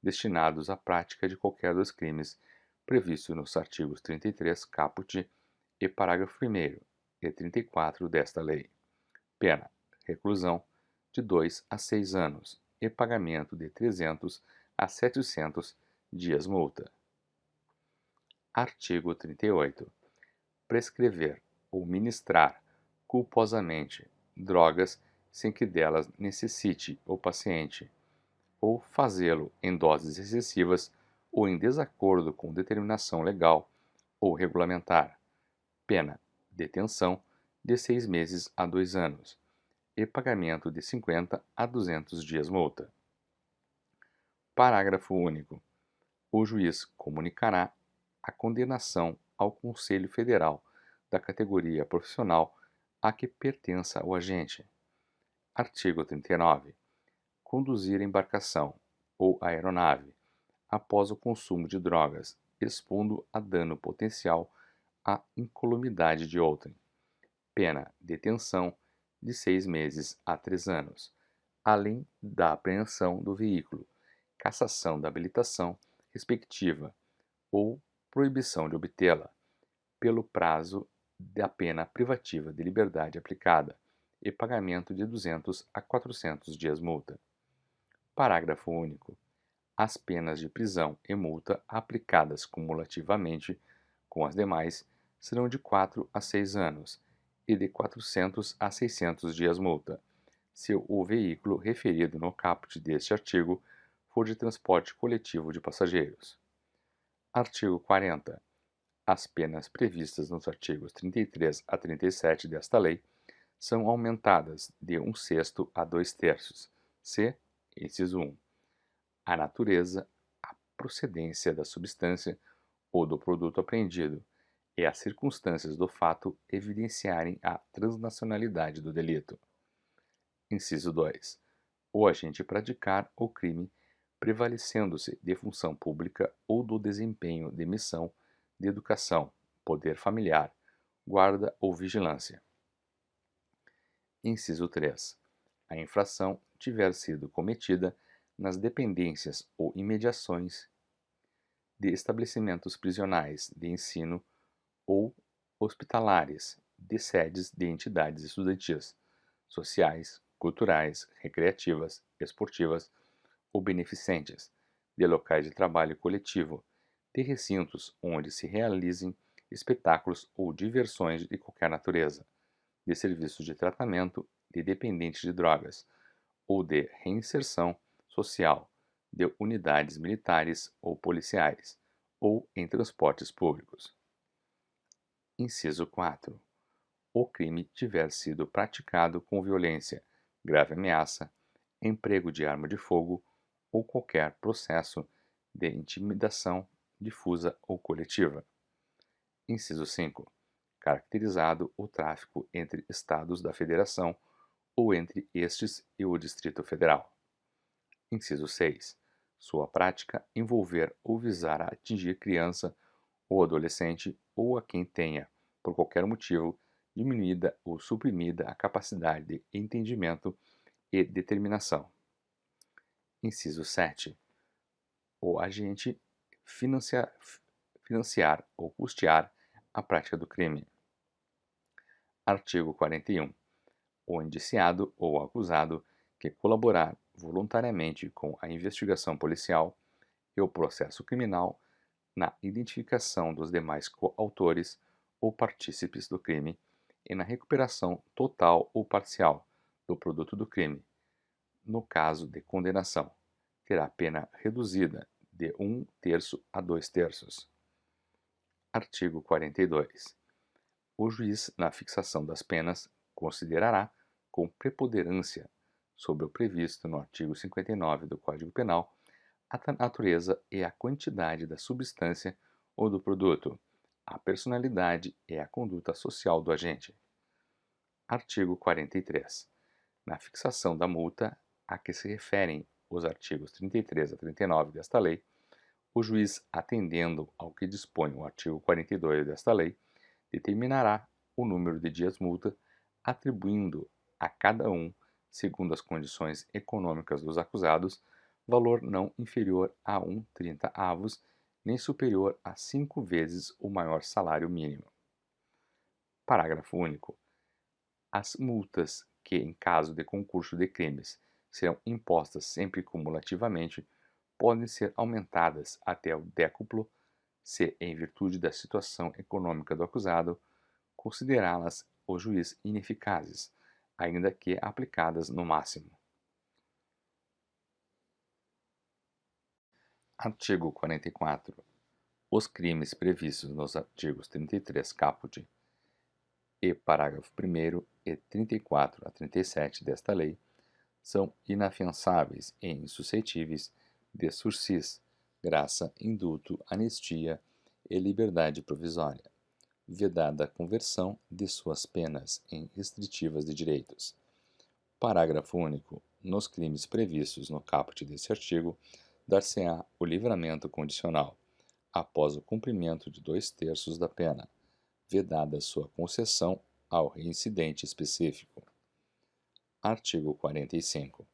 destinados à prática de qualquer dos crimes previstos nos artigos 33 caput e parágrafo 1º e 34 desta lei. Pena: reclusão de 2 a 6 anos e pagamento de 300 a 700 dias multa. Artigo 38. Prescrever ou ministrar culposamente drogas sem que delas necessite o paciente, ou fazê-lo em doses excessivas ou em desacordo com determinação legal ou regulamentar. Pena: detenção de 6 meses a 2 anos e pagamento de 50 a 200 dias multa. Parágrafo único. O juiz comunicará a condenação ao Conselho Federal da categoria profissional a que pertença o agente. Artigo 39. Conduzir embarcação ou aeronave após o consumo de drogas, expondo a dano potencial à incolumidade de outrem. Pena: detenção de 6 meses a 3 anos, além da apreensão do veículo, cassação da habilitação respectiva ou proibição de obtê-la, pelo prazo da pena privativa de liberdade aplicada e pagamento de 200 a 400 dias multa. Parágrafo único. As penas de prisão e multa aplicadas cumulativamente com as demais serão de 4 a 6 anos e de 400 a 600 dias multa, se o veículo referido no caput deste artigo for de transporte coletivo de passageiros. Artigo 40. As penas previstas nos artigos 33 a 37 desta lei são aumentadas de 1/6 a 2/3, se, inciso 1, a natureza, a procedência da substância ou do produto apreendido e as circunstâncias do fato evidenciarem a transnacionalidade do delito. Inciso 2. O agente praticar o crime prevalecendo-se de função pública ou do desempenho de missão de educação, poder familiar, guarda ou vigilância. Inciso 3. A infração tiver sido cometida nas dependências ou imediações de estabelecimentos prisionais de ensino ou hospitalares, de sedes de entidades estudantis, sociais, culturais, recreativas, esportivas ou beneficentes, de locais de trabalho coletivo, de recintos onde se realizem espetáculos ou diversões de qualquer natureza, de serviços de tratamento de dependentes de drogas ou de reinserção social, de unidades militares ou policiais, ou em transportes públicos. Inciso 4. O crime tiver sido praticado com violência, grave ameaça, emprego de arma de fogo ou qualquer processo de intimidação difusa ou coletiva. Inciso 5. Caracterizado o tráfico entre estados da Federação ou entre estes e o Distrito Federal. Inciso 6. Sua prática envolver ou visar a atingir criança ou adolescente ou a quem tenha, por qualquer motivo, diminuída ou suprimida a capacidade de entendimento e determinação. Inciso 7. O agente financiar ou custear a prática do crime. Artigo 41. O indiciado ou acusado que colaborar voluntariamente com a investigação policial e o processo criminal na identificação dos demais coautores ou partícipes do crime e na recuperação total ou parcial do produto do crime, no caso de condenação, terá pena reduzida de 1/3 a 2/3. Artigo 42. O juiz, na fixação das penas, considerará com preponderância sobre o previsto no artigo 59 do Código Penal a natureza e a quantidade da substância ou do produto, a personalidade e a conduta social do agente. Artigo 43. Na fixação da multa a que se referem os artigos 33 a 39 desta lei, o juiz, atendendo ao que dispõe o artigo 42 desta lei, determinará o número de dias multa, atribuindo a cada um, segundo as condições econômicas dos acusados, valor não inferior a 1/30 avos, nem superior a 5 vezes o maior salário mínimo. Parágrafo único. As multas que, em caso de concurso de crimes, serão impostas sempre cumulativamente, podem ser aumentadas até o décuplo se, em virtude da situação econômica do acusado, considerá-las o juiz ineficazes, ainda que aplicadas no máximo. Artigo 44. Os crimes previstos nos artigos 33 caput e parágrafo 1º e 34 a 37 desta lei são inafiançáveis e insuscetíveis de sursis, graça, indulto, anistia e liberdade provisória, vedada a conversão de suas penas em restritivas de direitos. Parágrafo único. Nos crimes previstos no caput deste artigo, dar-se-á o livramento condicional, após o cumprimento de 2/3 da pena, vedada sua concessão ao reincidente específico. Artigo 45.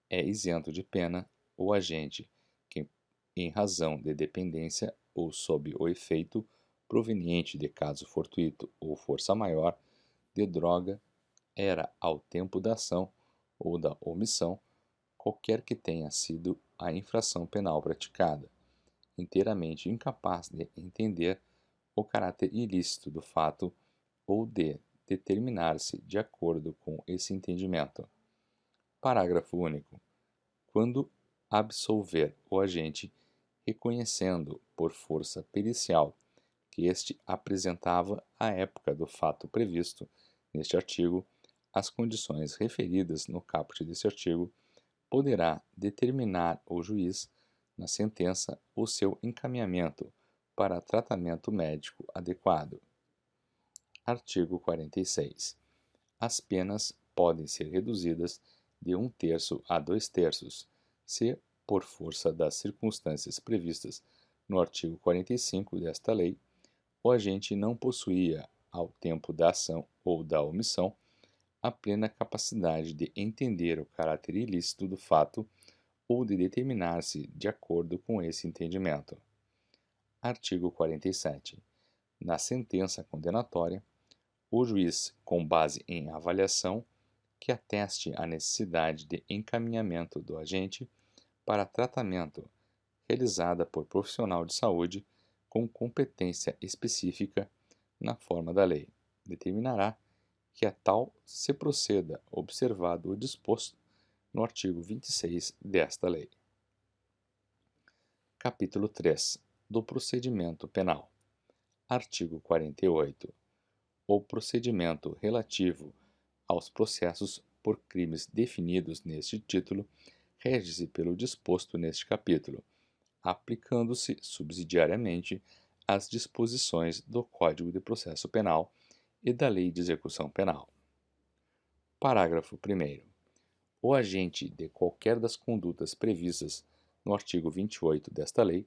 É isento de pena o agente que, em razão de dependência ou sob o efeito proveniente de caso fortuito ou força maior de droga, era ao tempo da ação ou da omissão, qualquer que tenha sido a infração penal praticada, inteiramente incapaz de entender o caráter ilícito do fato ou de determinar-se de acordo com esse entendimento. Parágrafo único. Quando absolver o agente, reconhecendo por força pericial que este apresentava à época do fato previsto neste artigo as condições referidas no caput deste artigo, poderá determinar o juiz, na sentença, o seu encaminhamento para tratamento médico adequado. Artigo 46. As penas podem ser reduzidas de 1/3 a 2/3, se, por força das circunstâncias previstas no artigo 45 desta lei, o agente não possuía, ao tempo da ação ou da omissão, a plena capacidade de entender o caráter ilícito do fato ou de determinar-se de acordo com esse entendimento. Artigo 47. Na sentença condenatória, o juiz, com base em avaliação que ateste a necessidade de encaminhamento do agente para tratamento realizada por profissional de saúde com competência específica na forma da lei, determinará que a tal se proceda observado o disposto no artigo 26 desta lei. Capítulo 3 do Procedimento Penal. Artigo 48. O procedimento relativo aos processos por crimes definidos neste título rege-se pelo disposto neste capítulo, aplicando-se subsidiariamente às disposições do Código de Processo Penal e da Lei de Execução Penal. Parágrafo 1º. O agente de qualquer das condutas previstas no artigo 28 desta lei,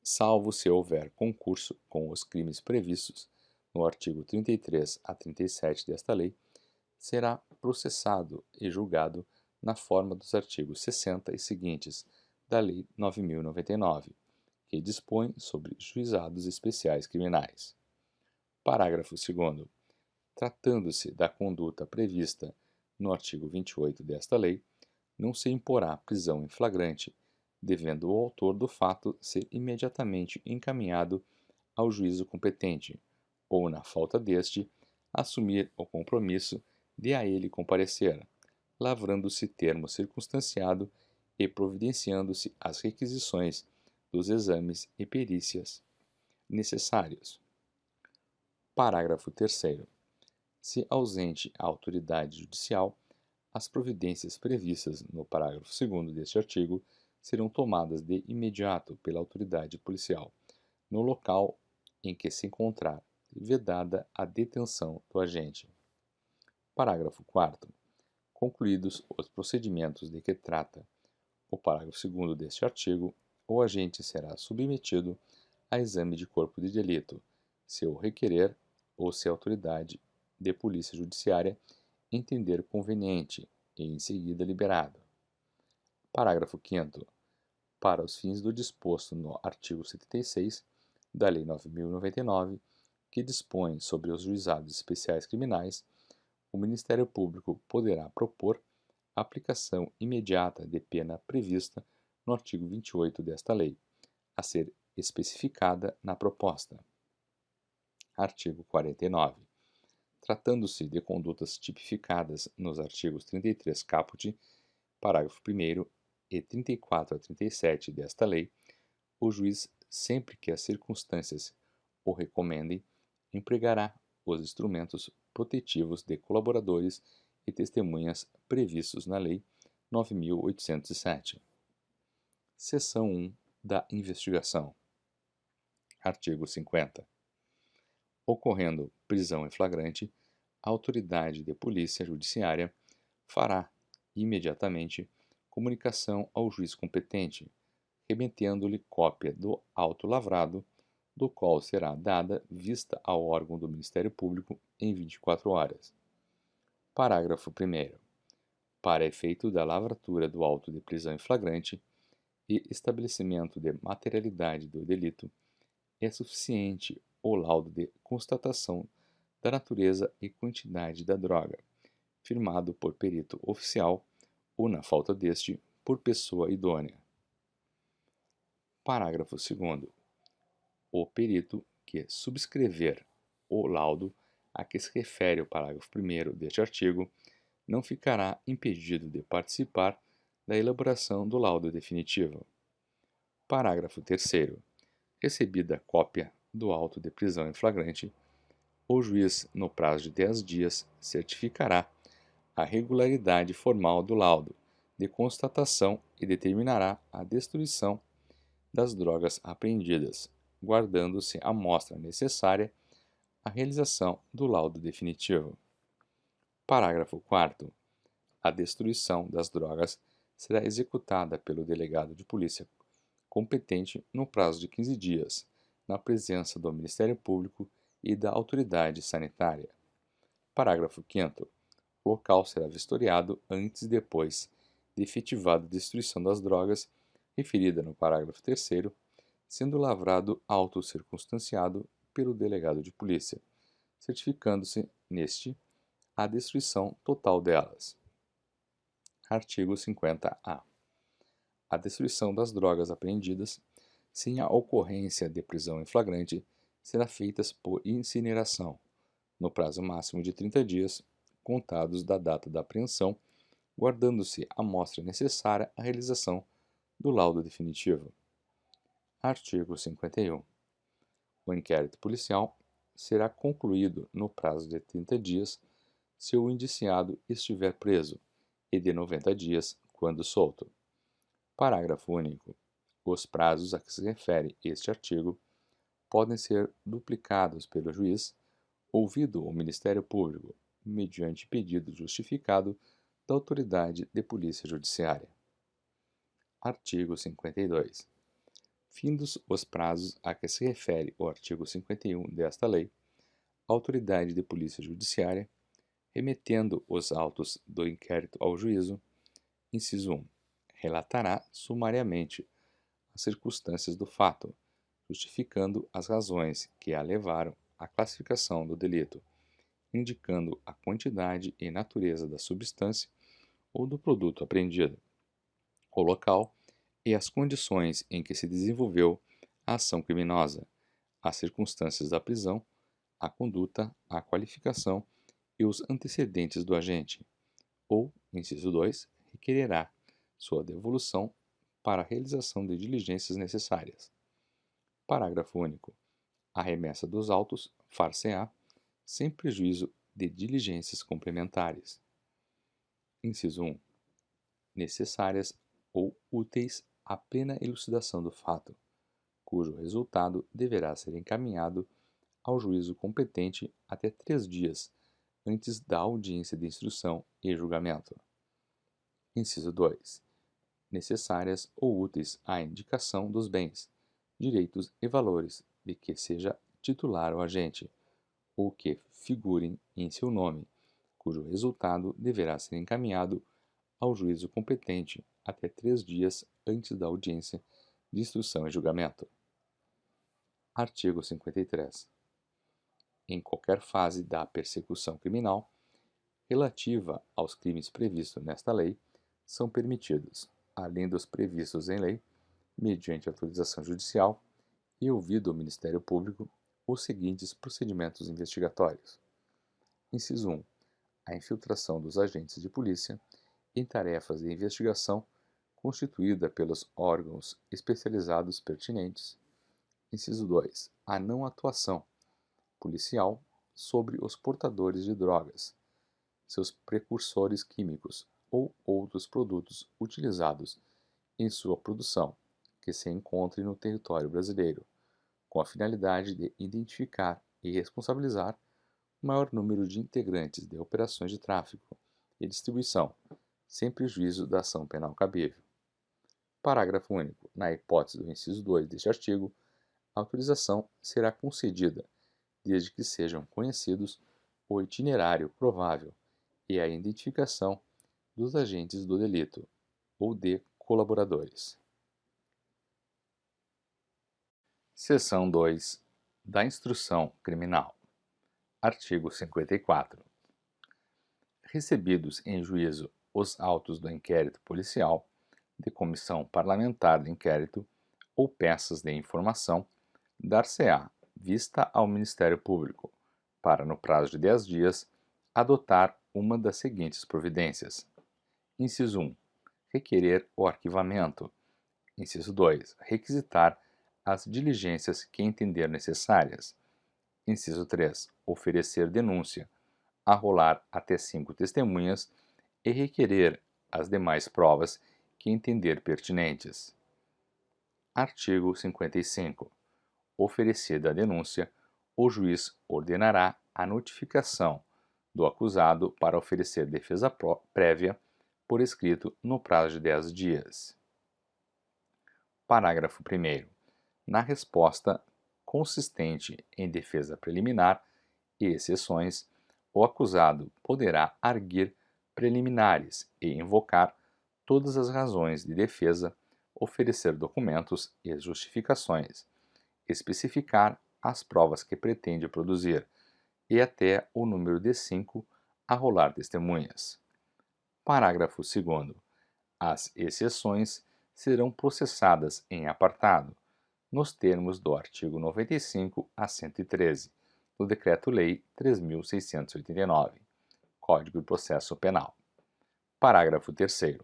salvo se houver concurso com os crimes previstos no artigo 33 a 37 desta lei, será processado e julgado na forma dos artigos 60 e seguintes da Lei 9.099, que dispõe sobre juizados especiais criminais. Parágrafo 2º. Tratando-se da conduta prevista no artigo 28 desta lei, não se imporá prisão em flagrante, devendo o autor do fato ser imediatamente encaminhado ao juízo competente, ou, na falta deste, assumir o compromisso de a ele comparecer, lavrando-se termo circunstanciado e providenciando-se as requisições dos exames e perícias necessários. Parágrafo 3º. Se ausente a autoridade judicial, as providências previstas no parágrafo 2º deste artigo serão tomadas de imediato pela autoridade policial, no local em que se encontrar vedada a detenção do agente. Parágrafo 4º. Concluídos os procedimentos de que trata o parágrafo 2º deste artigo, o agente será submetido a exame de corpo de delito, se o requerer ou se a autoridade de polícia judiciária entender conveniente e em seguida liberado. Parágrafo 5º. Para os fins do disposto no artigo 76 da Lei 9.099, que dispõe sobre os juizados especiais criminais, o Ministério Público poderá propor a aplicação imediata de pena prevista no artigo 28 desta lei, a ser especificada na proposta. Artigo 49. Tratando-se de condutas tipificadas nos artigos 33 caput, parágrafo 1º e 34 a 37 desta lei, o juiz, sempre que as circunstâncias o recomendem, empregará os instrumentos protetivos de colaboradores e testemunhas previstos na Lei 9.807. Seção 1 da investigação. Artigo 50. Ocorrendo prisão em flagrante, a autoridade de polícia judiciária fará imediatamente comunicação ao juiz competente, remetendo-lhe cópia do auto lavrado, do qual será dada vista ao órgão do Ministério Público em 24 horas. Parágrafo 1º. Para efeito da lavratura do auto de prisão em flagrante e estabelecimento de materialidade do delito, é suficiente o laudo de constatação da natureza e quantidade da droga, firmado por perito oficial ou, na falta deste, por pessoa idônea. Parágrafo 2º. O perito que subscrever o laudo a que se refere o parágrafo 1º deste artigo não ficará impedido de participar da elaboração do laudo definitivo. Parágrafo 3º. Recebida a cópia do auto de prisão em flagrante, o juiz, no prazo de 10 dias, certificará a regularidade formal do laudo de constatação e determinará a destruição das drogas apreendidas, guardando-se a amostra necessária à realização do laudo definitivo. Parágrafo 4º. A destruição das drogas será executada pelo delegado de polícia competente no prazo de 15 dias, na presença do Ministério Público e da autoridade sanitária. Parágrafo 5º. O local será vistoriado antes e depois de efetivada a destruição das drogas referida no parágrafo 3º, sendo lavrado auto circunstanciado pelo delegado de polícia, certificando-se neste a destruição total delas. Artigo 50-A. A destruição das drogas apreendidas, sem a ocorrência de prisão em flagrante, será feita por incineração, no prazo máximo de 30 dias, contados da data da apreensão, guardando-se a amostra necessária à realização do laudo definitivo. Artigo 51. O inquérito policial será concluído no prazo de 30 dias se o indiciado estiver preso e de 90 dias quando solto. Parágrafo único. Os prazos a que se refere este artigo podem ser duplicados pelo juiz, ouvido o Ministério Público, mediante pedido justificado da autoridade de polícia judiciária. Artigo 52. Findos os prazos a que se refere o artigo 51 desta lei, a autoridade de polícia judiciária, remetendo os autos do inquérito ao juízo, inciso 1, relatará sumariamente as circunstâncias do fato, justificando as razões que a levaram à classificação do delito, indicando a quantidade e natureza da substância ou do produto apreendido, o local e as condições em que se desenvolveu a ação criminosa, as circunstâncias da prisão, a conduta, a qualificação e os antecedentes do agente, ou, inciso 2, requererá sua devolução para a realização de diligências necessárias. Parágrafo único. A remessa dos autos far-se-á sem prejuízo de diligências complementares. Inciso 1. Necessárias ou úteis à plena elucidação do fato, cujo resultado deverá ser encaminhado ao juízo competente até 3 dias antes da audiência de instrução e julgamento. Inciso 2. Necessárias ou úteis à indicação dos bens, direitos e valores de que seja titular o agente, ou que figurem em seu nome, cujo resultado deverá ser encaminhado ao juízo competente até 3 dias antes da audiência de instrução e julgamento. Artigo 53. Em qualquer fase da persecução criminal, relativa aos crimes previstos nesta lei, são permitidos, além dos previstos em lei, mediante autorização judicial e ouvido o Ministério Público, os seguintes procedimentos investigatórios. Inciso 1. A infiltração dos agentes de polícia em tarefas de investigação constituída pelos órgãos especializados pertinentes. Inciso 2. A não atuação policial sobre os portadores de drogas, seus precursores químicos ou outros produtos utilizados em sua produção que se encontrem no território brasileiro, com a finalidade de identificar e responsabilizar o maior número de integrantes de operações de tráfico e distribuição, sem prejuízo da ação penal cabível. Parágrafo único. Na hipótese do inciso 2 deste artigo, a autorização será concedida desde que sejam conhecidos o itinerário provável e a identificação dos agentes do delito ou de colaboradores. Seção 2 da Instrução Criminal. Artigo 54. Recebidos em juízo os autos do inquérito policial, de comissão parlamentar de inquérito ou peças de informação, dar-se-á, vista ao Ministério Público, para, no prazo de 10 dias, adotar uma das seguintes providências. Inciso 1. Requerer o arquivamento. Inciso 2. Requisitar as diligências que entender necessárias. Inciso 3. Oferecer denúncia, arrolar até 5 testemunhas e requerer as demais provas que entender pertinentes. Artigo 55. Oferecida a denúncia, o juiz ordenará a notificação do acusado para oferecer defesa prévia por escrito no prazo de 10 dias. Parágrafo 1º. Na resposta consistente em defesa preliminar e exceções, o acusado poderá arguir preliminares e invocar todas as razões de defesa, oferecer documentos e justificações, especificar as provas que pretende produzir e até o número de 5 arrolar testemunhas. Parágrafo 2º. As exceções serão processadas em apartado, nos termos do artigo 95 a 113 do Decreto-Lei 3.689, Código de Processo Penal. Parágrafo 3º.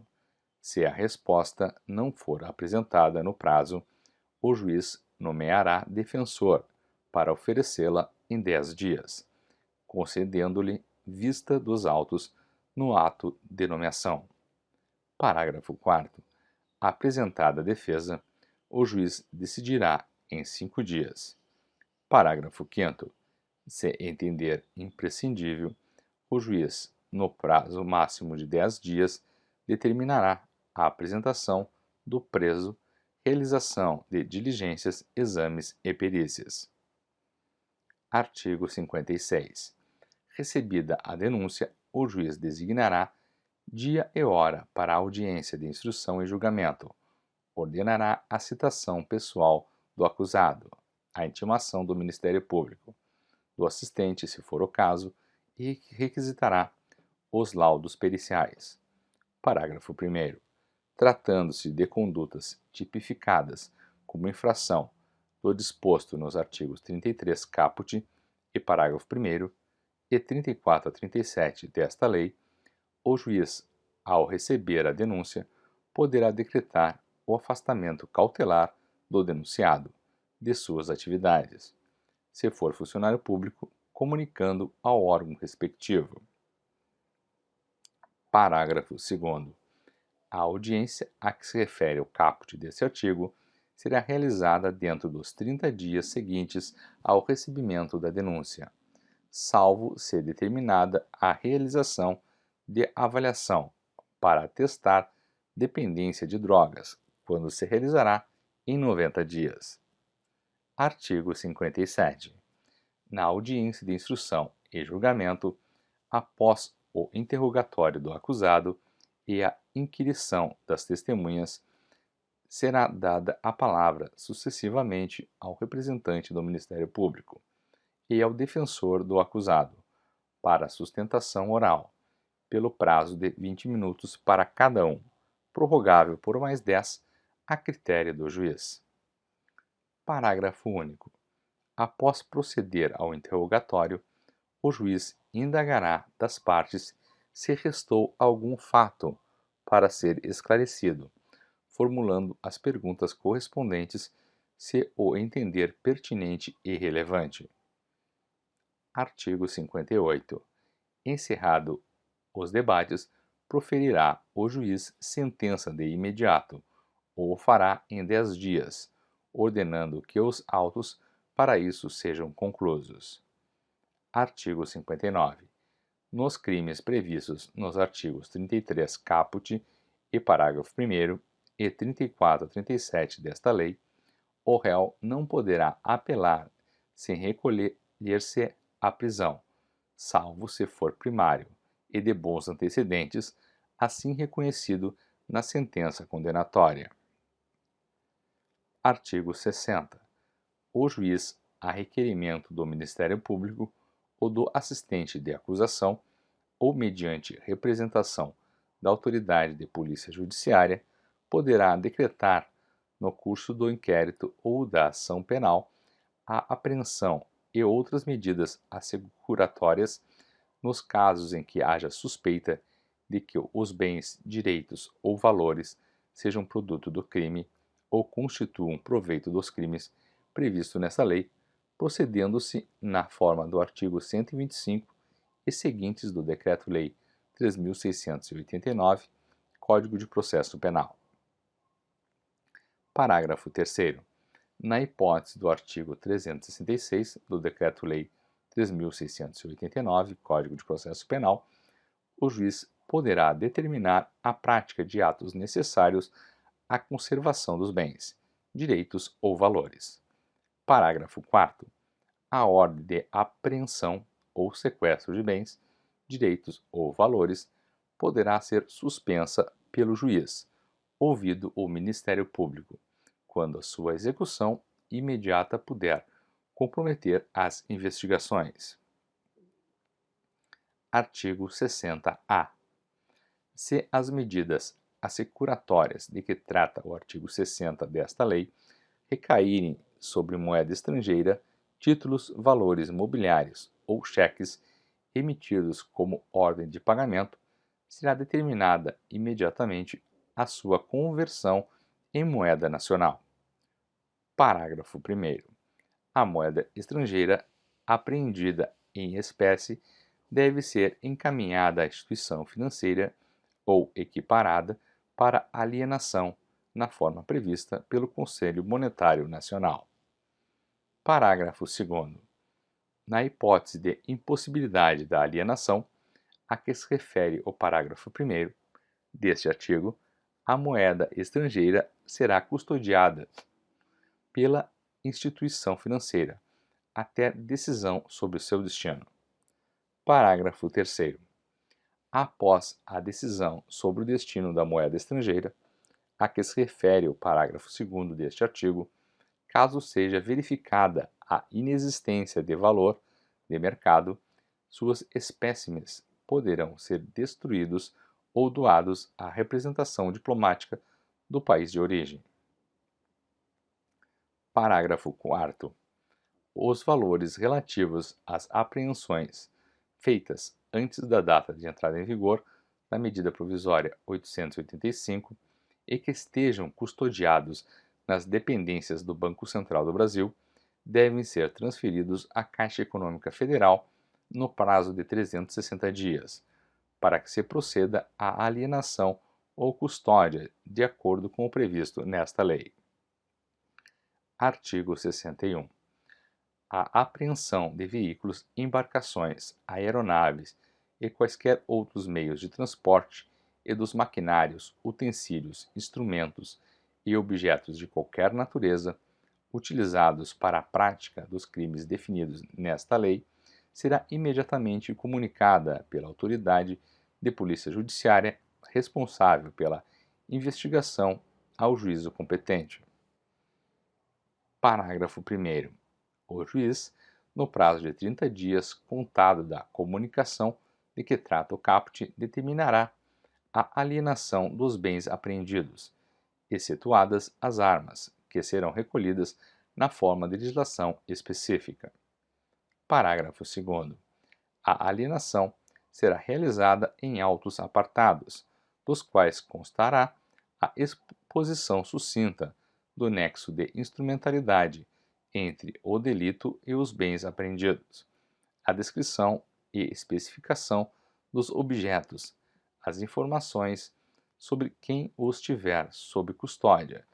Se a resposta não for apresentada no prazo, o juiz nomeará defensor para oferecê-la em 10 dias, concedendo-lhe vista dos autos no ato de nomeação. Parágrafo 4º. Apresentada a defesa, o juiz decidirá em 5 dias. Parágrafo 5º. Se entender imprescindível, o juiz, no prazo máximo de 10 dias, determinará a apresentação do preso, realização de diligências, exames e perícias. Artigo 56. Recebida a denúncia, o juiz designará dia e hora para a audiência de instrução e julgamento, ordenará a citação pessoal do acusado, a intimação do Ministério Público, do assistente, se for o caso, e requisitará os laudos periciais. Parágrafo 1º. Tratando-se de condutas tipificadas como infração do disposto nos artigos 33 caput e parágrafo 1º e 34 a 37 desta lei, o juiz, ao receber a denúncia, poderá decretar o afastamento cautelar do denunciado de suas atividades, se for funcionário público, comunicando ao órgão respectivo. Parágrafo 2º. A audiência a que se refere o caput deste artigo será realizada dentro dos 30 dias seguintes ao recebimento da denúncia, salvo se determinada a realização de avaliação para atestar dependência de drogas, quando se realizará em 90 dias. Artigo 57. Na audiência de instrução e julgamento, após o interrogatório do acusado e a inquirição das testemunhas, será dada a palavra sucessivamente ao representante do Ministério Público e ao defensor do acusado, para sustentação oral, pelo prazo de 20 minutos para cada um, prorrogável por mais 10, a critério do juiz. Parágrafo único. Após proceder ao interrogatório, o juiz indagará das partes se restou algum fato para ser esclarecido, formulando as perguntas correspondentes se o entender pertinente e relevante. Artigo 58. Encerrado os debates, proferirá o juiz sentença de imediato, ou o fará em 10 dias, ordenando que os autos para isso sejam conclusos. Artigo 59. Nos crimes previstos nos artigos 33 caput e parágrafo 1º e 34 a 37 desta lei, o réu não poderá apelar sem recolher-se à prisão, salvo se for primário e de bons antecedentes, assim reconhecido na sentença condenatória. Artigo 60. O juiz, a requerimento do Ministério Público ou do assistente de acusação, ou mediante representação da autoridade de polícia judiciária, poderá decretar, no curso do inquérito ou da ação penal, a apreensão e outras medidas assecuratórias nos casos em que haja suspeita de que os bens, direitos ou valores sejam produto do crime ou constituam proveito dos crimes previsto nesta lei, procedendo-se na forma do artigo 125 e seguintes do Decreto-Lei 3.689, Código de Processo Penal. Parágrafo 3º. Na hipótese do artigo 366 do Decreto-Lei 3.689, Código de Processo Penal, o juiz poderá determinar a prática de atos necessários à conservação dos bens, direitos ou valores. Parágrafo 4º. A ordem de apreensão ou sequestro de bens, direitos ou valores poderá ser suspensa pelo juiz, ouvido o Ministério Público, quando a sua execução imediata puder comprometer as investigações. Artigo 60-A. Se as medidas assecuratórias de que trata o artigo 60 desta lei recaírem sobre moeda estrangeira, títulos, valores mobiliários ou cheques emitidos como ordem de pagamento, será determinada imediatamente a sua conversão em moeda nacional. Parágrafo 1º. A moeda estrangeira apreendida em espécie deve ser encaminhada à instituição financeira ou equiparada para alienação na forma prevista pelo Conselho Monetário Nacional. Parágrafo 2º. Na hipótese de impossibilidade da alienação, a que se refere o parágrafo 1º deste artigo, a moeda estrangeira será custodiada pela instituição financeira até decisão sobre o seu destino. Parágrafo 3º. Após a decisão sobre o destino da moeda estrangeira, a que se refere o parágrafo 2º deste artigo, caso seja verificada a inexistência de valor de mercado, suas espécimes poderão ser destruídos ou doados à representação diplomática do país de origem. Parágrafo 4º. Os valores relativos às apreensões feitas antes da data de entrada em vigor da medida provisória 885 e que estejam custodiados nas dependências do Banco Central do Brasil devem ser transferidos à Caixa Econômica Federal no prazo de 360 dias, para que se proceda à alienação ou custódia de acordo com o previsto nesta lei. Artigo 61. A apreensão de veículos, embarcações, aeronaves e quaisquer outros meios de transporte e dos maquinários, utensílios, instrumentos e objetos de qualquer natureza utilizados para a prática dos crimes definidos nesta lei será imediatamente comunicada pela autoridade de polícia judiciária responsável pela investigação ao juízo competente. Parágrafo 1º. O juiz, no prazo de 30 dias contado da comunicação de que trata o caput, determinará a alienação dos bens apreendidos, excetuadas as armas, que serão recolhidas na forma de legislação específica. Parágrafo 2º. A alienação será realizada em autos apartados, dos quais constará a exposição sucinta do nexo de instrumentalidade entre o delito e os bens apreendidos, a descrição e especificação dos objetos, as informações sobre quem os tiver sob custódia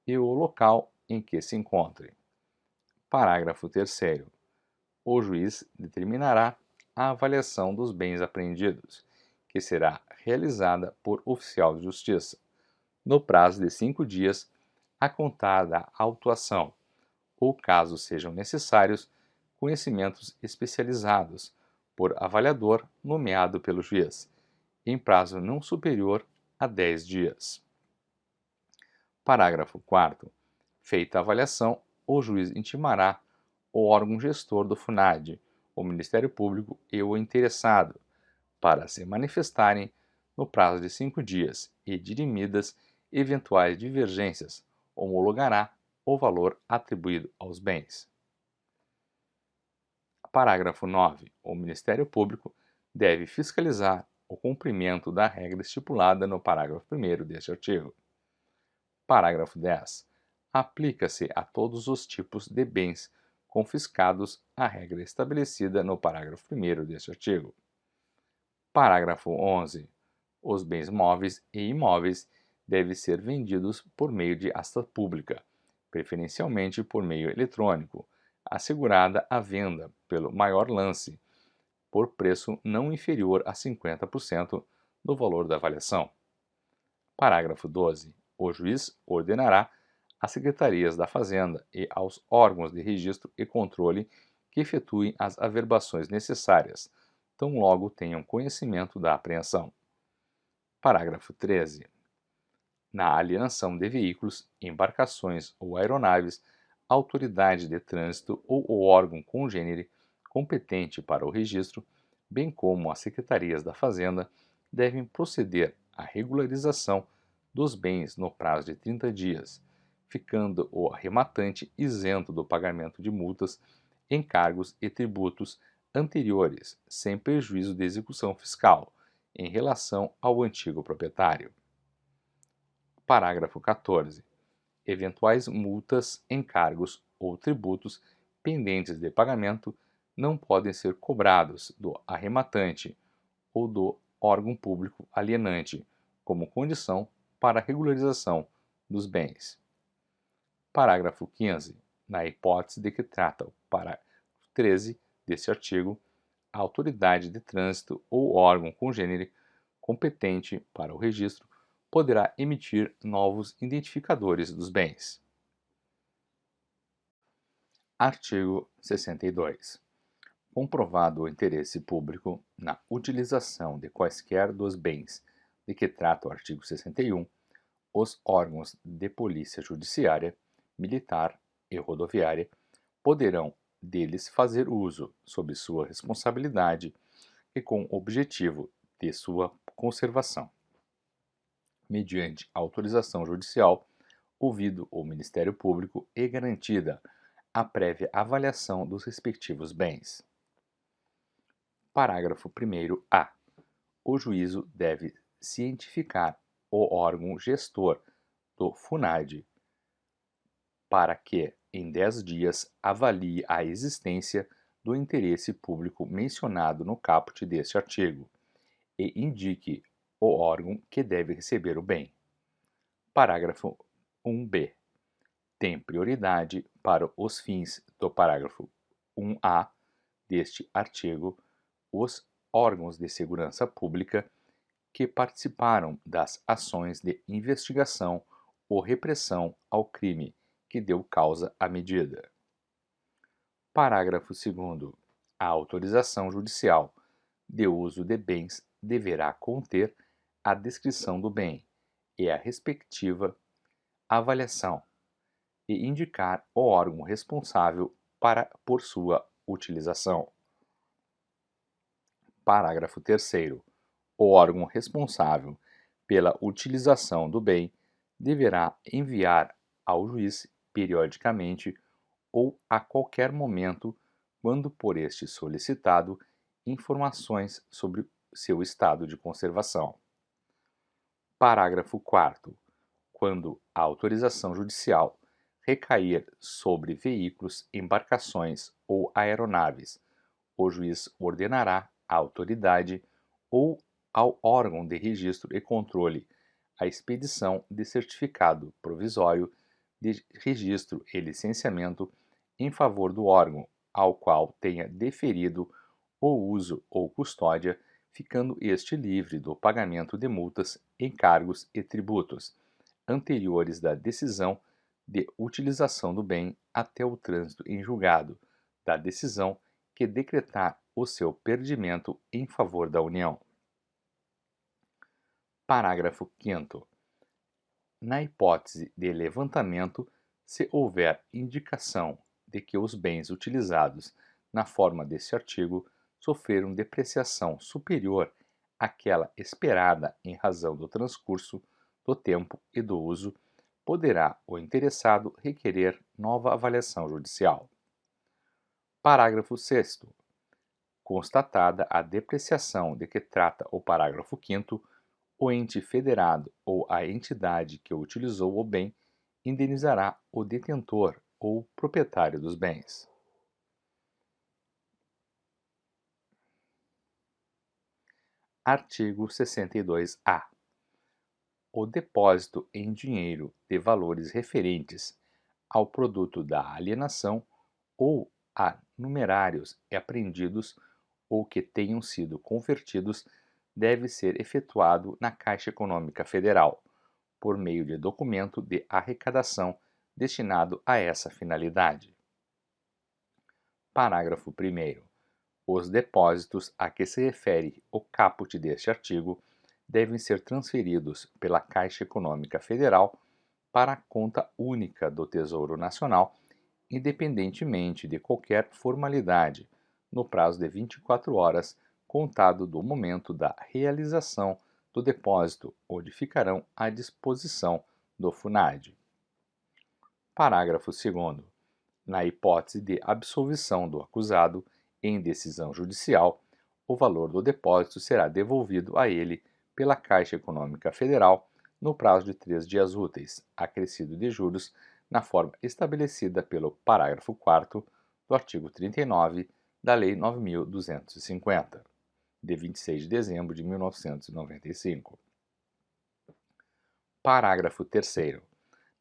e o local em que se encontre. Parágrafo 3º. O juiz determinará a avaliação dos bens apreendidos, que será realizada por oficial de justiça, no prazo de 5 dias a contar da autuação, ou caso sejam necessários, conhecimentos especializados por avaliador nomeado pelo juiz, em prazo não superior a 10 dias. Parágrafo 4º. Feita a avaliação, o juiz intimará o órgão gestor do FUNAD, o Ministério Público e o interessado, para se manifestarem no prazo de 5 dias e, dirimidas eventuais divergências, homologará o valor atribuído aos bens. Parágrafo 9. O Ministério Público deve fiscalizar o cumprimento da regra estipulada no parágrafo 1º deste artigo. Parágrafo 10. Aplica-se a todos os tipos de bens confiscados a regra estabelecida no parágrafo 1º deste artigo. Parágrafo 11. Os bens móveis e imóveis devem ser vendidos por meio de asta pública, preferencialmente por meio eletrônico, assegurada a venda pelo maior lance, por preço não inferior a 50% do valor da avaliação. Parágrafo 12. O juiz ordenará às secretarias da Fazenda e aos órgãos de registro e controle que efetuem as averbações necessárias, tão logo tenham conhecimento da apreensão. Parágrafo 13. Na alienação de veículos, embarcações ou aeronaves, a autoridade de trânsito ou o órgão congênere competente para o registro, bem como as secretarias da Fazenda, devem proceder à regularização dos bens no prazo de 30 dias, ficando o arrematante isento do pagamento de multas, encargos e tributos anteriores, sem prejuízo de execução fiscal, em relação ao antigo proprietário. Parágrafo 14. Eventuais multas, encargos ou tributos pendentes de pagamento não podem ser cobrados do arrematante ou do órgão público alienante, como condição para a regularização dos bens. Parágrafo 15. Na hipótese de que trata o parágrafo 13 deste artigo, a autoridade de trânsito ou órgão congênere competente para o registro poderá emitir novos identificadores dos bens. Artigo 62. Comprovado o interesse público na utilização de quaisquer dos bens de que trata o artigo 61, os órgãos de polícia judiciária, militar e rodoviária poderão deles fazer uso sob sua responsabilidade e com objetivo de sua conservação, mediante autorização judicial, ouvido o Ministério Público e garantida a prévia avaliação dos respectivos bens. Parágrafo 1º-A. O juízo deve cientificar o órgão gestor do FUNAD para que, em 10 dias, avalie a existência do interesse público mencionado no caput deste artigo e indique o órgão que deve receber o bem. Parágrafo 1b. Tem prioridade para os fins do parágrafo 1a deste artigo os órgãos de segurança pública que participaram das ações de investigação ou repressão ao crime que deu causa à medida. Parágrafo 2º. A autorização judicial de uso de bens deverá conter a descrição do bem e a respectiva avaliação e indicar o órgão responsável por sua utilização. Parágrafo 3º. O órgão responsável pela utilização do bem deverá enviar ao juiz periodicamente ou a qualquer momento, quando por este solicitado, informações sobre seu estado de conservação. Parágrafo 4º. Quando a autorização judicial recair sobre veículos, embarcações ou aeronaves, o juiz ordenará à autoridade ou ao órgão de registro e controle a expedição de certificado provisório de registro e licenciamento em favor do órgão ao qual tenha deferido o uso ou custódia, ficando este livre do pagamento de multas, encargos e tributos anteriores da decisão de utilização do bem até o trânsito em julgado da decisão que decretar o seu perdimento em favor da União. Parágrafo 5º. Na hipótese de levantamento, se houver indicação de que os bens utilizados na forma deste artigo sofreram depreciação superior àquela esperada em razão do transcurso do tempo e do uso, poderá o interessado requerer nova avaliação judicial. Parágrafo 6º. Constatada a depreciação de que trata o parágrafo 5º, o ente federado ou a entidade que utilizou o bem indenizará o detentor ou proprietário dos bens. Artigo 62-A. O depósito em dinheiro de valores referentes ao produto da alienação ou a numerários apreendidos ou que tenham sido convertidos deve ser efetuado na Caixa Econômica Federal, por meio de documento de arrecadação destinado a essa finalidade. Parágrafo 1º. Os depósitos a que se refere o caput deste artigo devem ser transferidos pela Caixa Econômica Federal para a conta única do Tesouro Nacional, independentemente de qualquer formalidade, no prazo de 24 horas, contado do momento da realização do depósito, onde ficarão à disposição do FUNAD. Parágrafo 2º. Na hipótese de absolvição do acusado em decisão judicial, o valor do depósito será devolvido a ele pela Caixa Econômica Federal no prazo de 3 dias úteis, acrescido de juros, na forma estabelecida pelo parágrafo 4º do artigo 39 da Lei 9.250, de 26 de dezembro de 1995. Parágrafo 3º.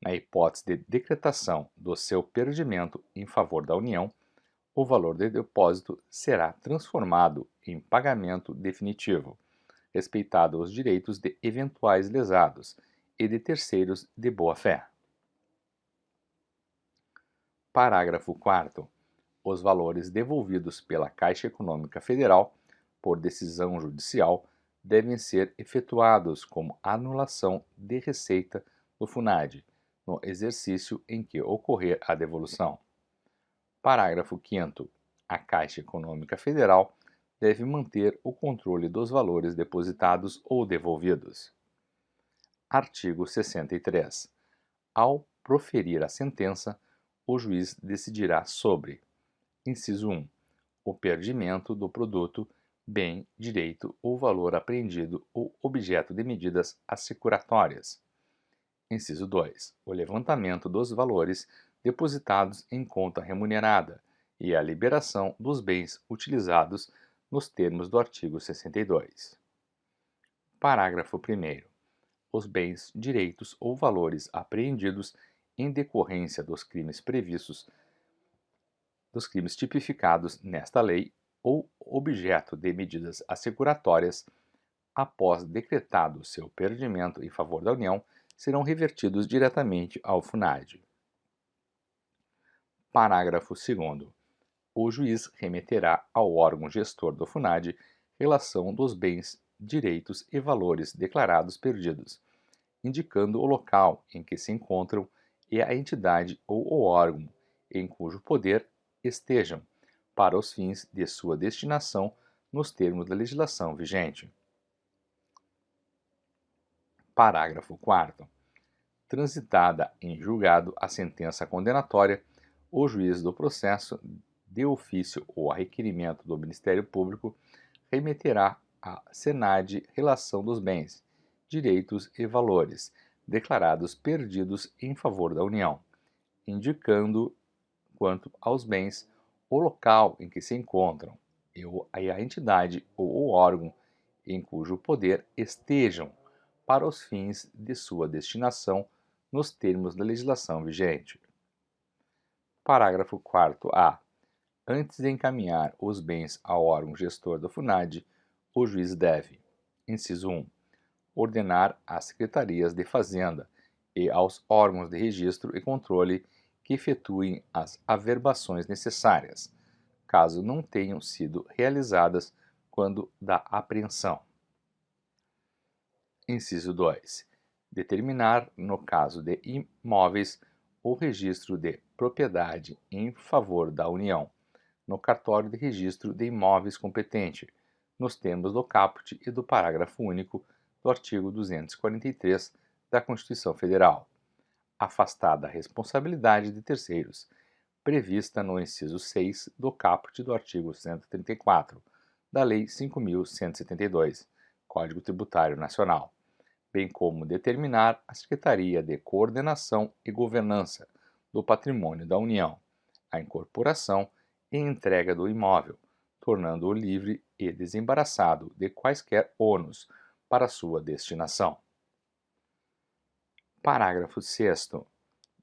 Na hipótese de decretação do seu perdimento em favor da União, o valor do depósito será transformado em pagamento definitivo, respeitado os direitos de eventuais lesados e de terceiros de boa-fé. Parágrafo 4º. Os valores devolvidos pela Caixa Econômica Federal, por decisão judicial, devem ser efetuados como anulação de receita do FUNAD, no exercício em que ocorrer a devolução. Parágrafo 5º. A Caixa Econômica Federal deve manter o controle dos valores depositados ou devolvidos. Artigo 63. Ao proferir a sentença, o juiz decidirá sobre: inciso 1. O perdimento do produto, bem, direito ou valor apreendido ou objeto de medidas assecuratórias. Inciso 2. O levantamento dos valores depositados em conta remunerada e a liberação dos bens utilizados nos termos do artigo 62. Parágrafo 1º. Os bens, direitos ou valores apreendidos em decorrência dos crimes tipificados nesta lei ou objeto de medidas assecuratórias, após decretado seu perdimento em favor da União, serão revertidos diretamente ao FUNAD. Parágrafo 2º. O juiz remeterá ao órgão gestor do FUNAD relação dos bens, direitos e valores declarados perdidos, indicando o local em que se encontram e a entidade ou o órgão em cujo poder estejam, para os fins de sua destinação nos termos da legislação vigente. Parágrafo 4º. Transitada em julgado a sentença condenatória, o juiz do processo, de ofício ou a requerimento do Ministério Público, remeterá à SENAD relação dos bens, direitos e valores declarados perdidos em favor da União, indicando, quanto aos bens, o local em que se encontram e a entidade ou o órgão em cujo poder estejam, para os fins de sua destinação nos termos da legislação vigente. Parágrafo 4º-A. Antes de encaminhar os bens ao órgão gestor do FUNAD, o juiz deve: inciso 1. Ordenar às secretarias de Fazenda e aos órgãos de registro e controle que efetuem as averbações necessárias, caso não tenham sido realizadas quando da apreensão. Inciso 2. Determinar, no caso de imóveis, o registro de propriedade em favor da União, no cartório de registro de imóveis competente, nos termos do caput e do parágrafo único do artigo 243 da Constituição Federal, afastada a responsabilidade de terceiros, prevista no inciso 6 do caput do artigo 134 da Lei 5.172, Código Tributário Nacional, bem como determinar a Secretaria de Coordenação e Governança do Patrimônio da União, a incorporação e entrega do imóvel, tornando-o livre e desembaraçado de quaisquer ônus para sua destinação. Parágrafo 6º.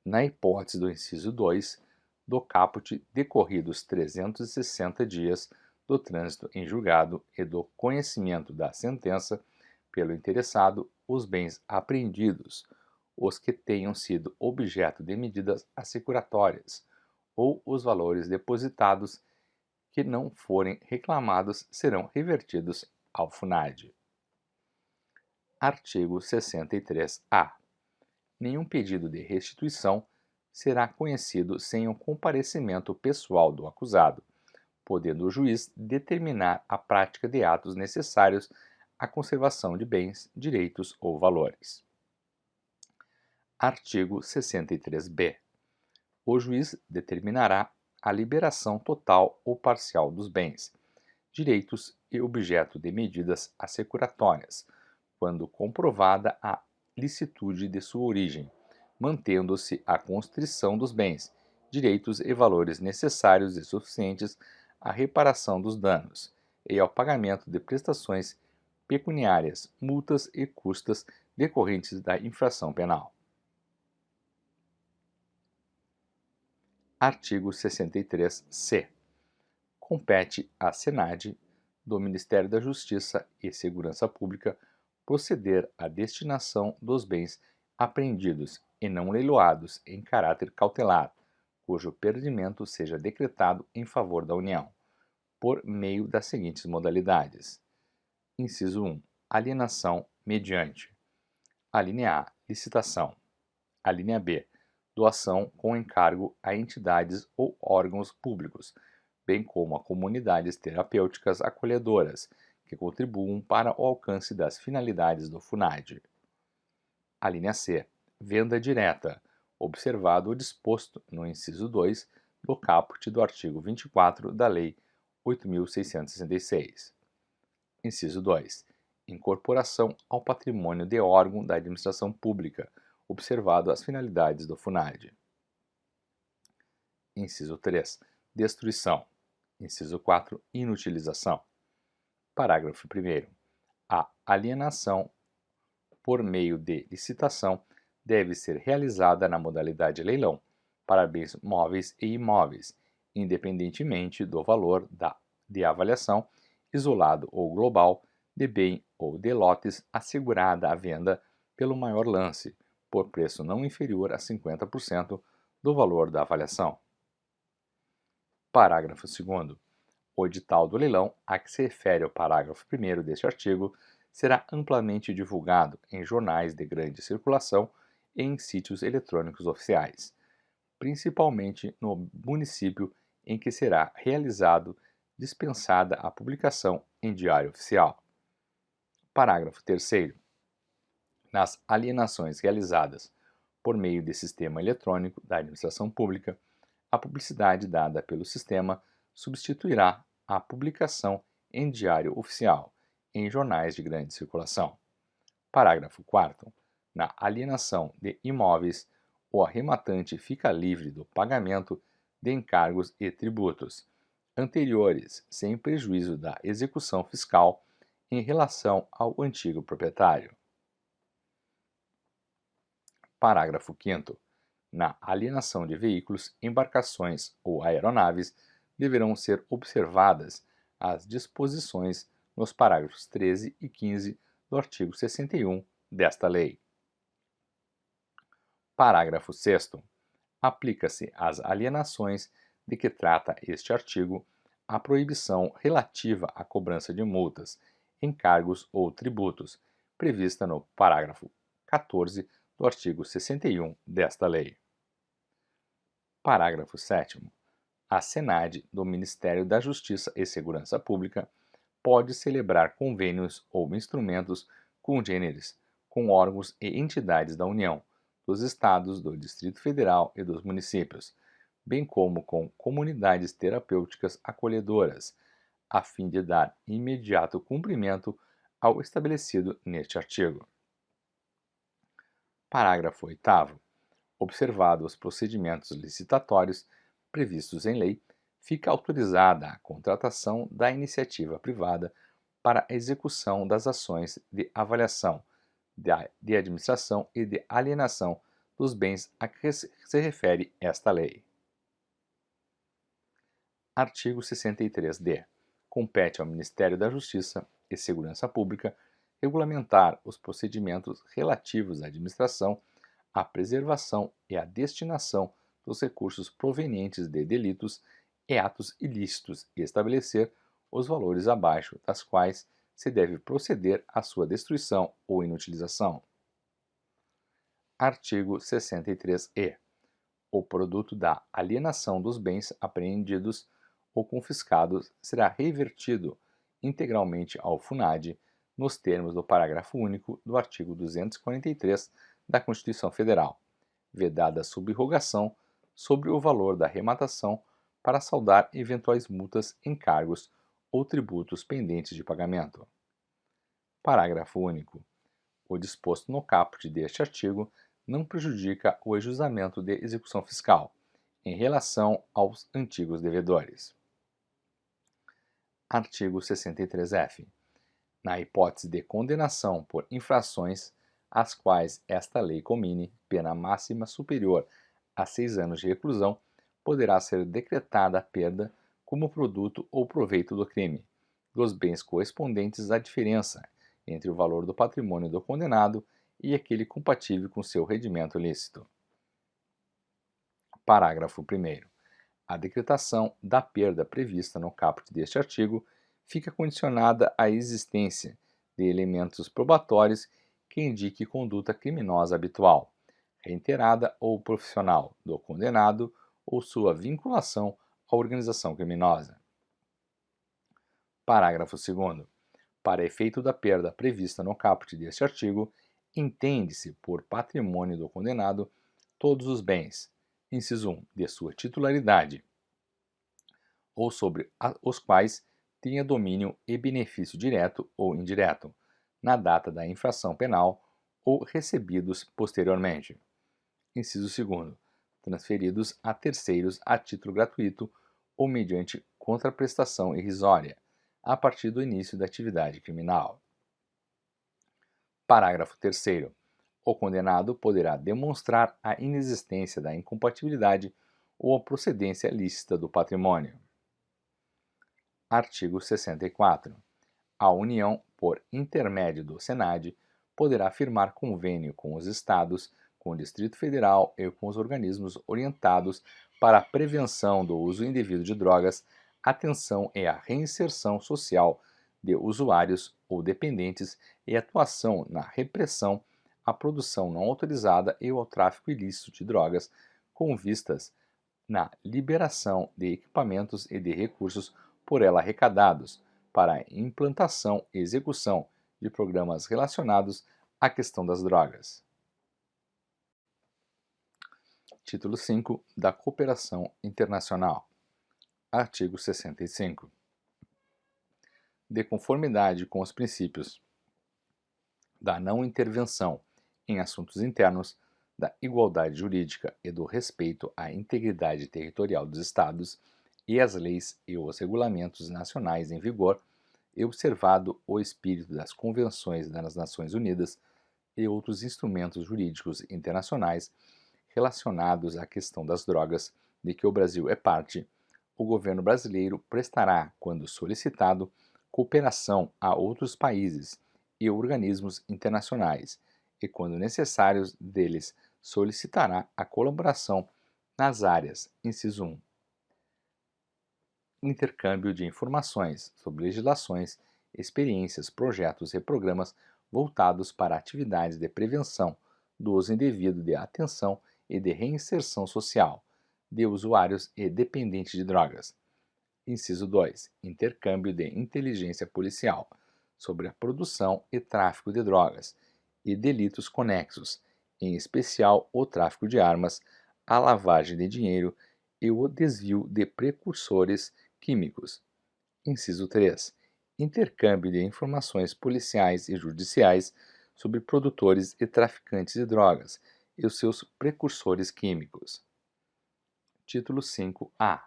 Na hipótese do inciso 2 do caput, decorridos 360 dias do trânsito em julgado e do conhecimento da sentença pelo interessado, os bens apreendidos, os que tenham sido objeto de medidas assecuratórias, ou os valores depositados que não forem reclamados serão revertidos ao FUNAD. Artigo 63-A. Nenhum pedido de restituição será conhecido sem o comparecimento pessoal do acusado, podendo o juiz determinar a prática de atos necessários à conservação de bens, direitos ou valores. Artigo 63-B. O juiz determinará a liberação total ou parcial dos bens, direitos e objeto de medidas assecuratórias, quando comprovada a licitude de sua origem, mantendo-se a constrição dos bens, direitos e valores necessários e suficientes à reparação dos danos e ao pagamento de prestações pecuniárias, multas e custas decorrentes da infração penal. Artigo 63-C. Compete à Senad, do Ministério da Justiça e Segurança Pública, proceder à destinação dos bens apreendidos e não leiloados em caráter cautelar, cujo perdimento seja decretado em favor da União, por meio das seguintes modalidades. Inciso 1. Alienação mediante. Alínea A. Licitação. Alínea B. Doação com encargo a entidades ou órgãos públicos, bem como a comunidades terapêuticas acolhedoras, que contribuam para o alcance das finalidades do FUNAD. Alínea C. Venda direta, observado o disposto no inciso 2 do caput do artigo 24 da Lei 8.666. Inciso 2. Incorporação ao patrimônio de órgão da administração pública, observado as finalidades do FUNAD. Inciso 3. Destruição. Inciso 4. Inutilização. Parágrafo 1º. A alienação por meio de licitação deve ser realizada na modalidade leilão, para bens móveis e imóveis, independentemente do valor de avaliação, isolado ou global, de bem ou de lotes assegurada à venda pelo maior lance, por preço não inferior a 50% do valor da avaliação. Parágrafo 2º. O edital do leilão a que se refere o parágrafo 1º deste artigo será amplamente divulgado em jornais de grande circulação e em sítios eletrônicos oficiais, principalmente no município em que será realizado, dispensada a publicação em diário oficial. Parágrafo 3º. Nas alienações realizadas por meio de sistema eletrônico da administração pública, a publicidade dada pelo sistema substituirá a publicação em diário oficial, em jornais de grande circulação. Parágrafo 4º. Na alienação de imóveis, o arrematante fica livre do pagamento de encargos e tributos anteriores, sem prejuízo da execução fiscal em relação ao antigo proprietário. Parágrafo 5º. Na alienação de veículos, embarcações ou aeronaves, deverão ser observadas as disposições nos parágrafos 13 e 15 do artigo 61 desta lei. Parágrafo 6º. Aplica-se às alienações de que trata este artigo a proibição relativa à cobrança de multas, encargos ou tributos, prevista no parágrafo 14 do artigo 61 desta lei. Parágrafo 7º. A Senad do Ministério da Justiça e Segurança Pública pode celebrar convênios ou instrumentos congêneres com órgãos e entidades da União, dos Estados, do Distrito Federal e dos municípios, bem como com comunidades terapêuticas acolhedoras, a fim de dar imediato cumprimento ao estabelecido neste artigo. Parágrafo 8º. Observados os procedimentos licitatórios previstos em lei, fica autorizada a contratação da iniciativa privada para a execução das ações de avaliação, de administração e de alienação dos bens a que se refere esta lei. Artigo 63-D. Compete ao Ministério da Justiça e Segurança Pública regulamentar os procedimentos relativos à administração, à preservação e à destinação dos recursos provenientes de delitos e atos ilícitos e estabelecer os valores abaixo das quais se deve proceder à sua destruição ou inutilização. Artigo 63-E. O produto da alienação dos bens apreendidos ou confiscados será revertido integralmente ao FUNAD nos termos do parágrafo único do artigo 243 da Constituição Federal, vedada a subrogação sobre o valor da arrematação para saldar eventuais multas, encargos ou tributos pendentes de pagamento. Parágrafo único. O disposto no caput deste artigo não prejudica o ajustamento de execução fiscal, em relação aos antigos devedores. Artigo 63-F. Na hipótese de condenação por infrações às quais esta lei comine pena máxima superior a 6 anos de reclusão, poderá ser decretada a perda como produto ou proveito do crime, dos bens correspondentes à diferença entre o valor do patrimônio do condenado e aquele compatível com seu rendimento lícito. Parágrafo 1º. A decretação da perda prevista no caput deste artigo fica condicionada à existência de elementos probatórios que indiquem conduta criminosa habitual, reiterada ou profissional do condenado ou sua vinculação à organização criminosa. Parágrafo 2º. Para efeito da perda prevista no caput deste artigo, entende-se por patrimônio do condenado todos os bens, inciso 1, de sua titularidade, ou sobre os quais tenha domínio e benefício direto ou indireto, na data da infração penal ou recebidos posteriormente. Inciso 2, transferidos a terceiros a título gratuito ou mediante contraprestação irrisória, a partir do início da atividade criminal. Parágrafo 3º. O condenado poderá demonstrar a inexistência da incompatibilidade ou a procedência lícita do patrimônio. Artigo 64. A União, por intermédio do Senad, poderá firmar convênio com os Estados, com o Distrito Federal e com os organismos orientados para a prevenção do uso indevido de drogas, atenção e a reinserção social de usuários ou dependentes e atuação na repressão à produção não autorizada e ao tráfico ilícito de drogas, com vistas na liberação de equipamentos e de recursos por ela arrecadados para a implantação e execução de programas relacionados à questão das drogas. Título 5 da Cooperação Internacional. Artigo 65. De conformidade com os princípios da não intervenção em assuntos internos, da igualdade jurídica e do respeito à integridade territorial dos Estados e às leis e os regulamentos nacionais em vigor, e observado o espírito das convenções das Nações Unidas e outros instrumentos jurídicos internacionais relacionados à questão das drogas, de que o Brasil é parte, o governo brasileiro prestará, quando solicitado, cooperação a outros países e organismos internacionais, e, quando necessários, deles solicitará a colaboração nas áreas, inciso 1, intercâmbio de informações sobre legislações, experiências, projetos e programas voltados para atividades de prevenção do uso indevido de atenção e de reinserção social de usuários e dependentes de drogas. Inciso 2. Intercâmbio de inteligência policial sobre a produção e tráfico de drogas e delitos conexos, em especial o tráfico de armas, a lavagem de dinheiro e o desvio de precursores químicos. Inciso 3. Intercâmbio de informações policiais e judiciais sobre produtores e traficantes de drogas e os seus precursores químicos. Título 5A.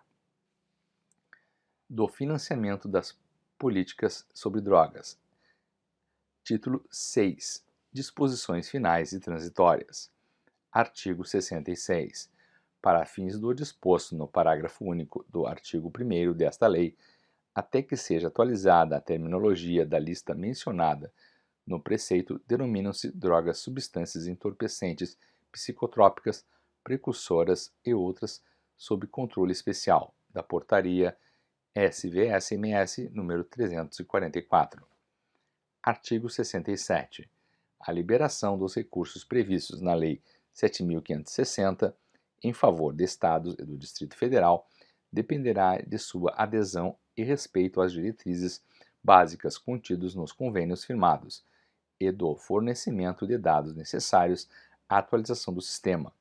Do financiamento das políticas sobre drogas. Título 6. Disposições finais e transitórias. Artigo 66. Para fins do disposto no parágrafo único do artigo 1º desta lei, até que seja atualizada a terminologia da lista mencionada no preceito, denominam-se drogas substâncias entorpecentes, psicotrópicas, precursoras e outras sob controle especial da Portaria SVSMS número 344. Artigo 67. A liberação dos recursos previstos na Lei 7.560 em favor de Estados e do Distrito Federal dependerá de sua adesão e respeito às diretrizes básicas contidos nos convênios firmados e do fornecimento de dados necessários à atualização do sistema,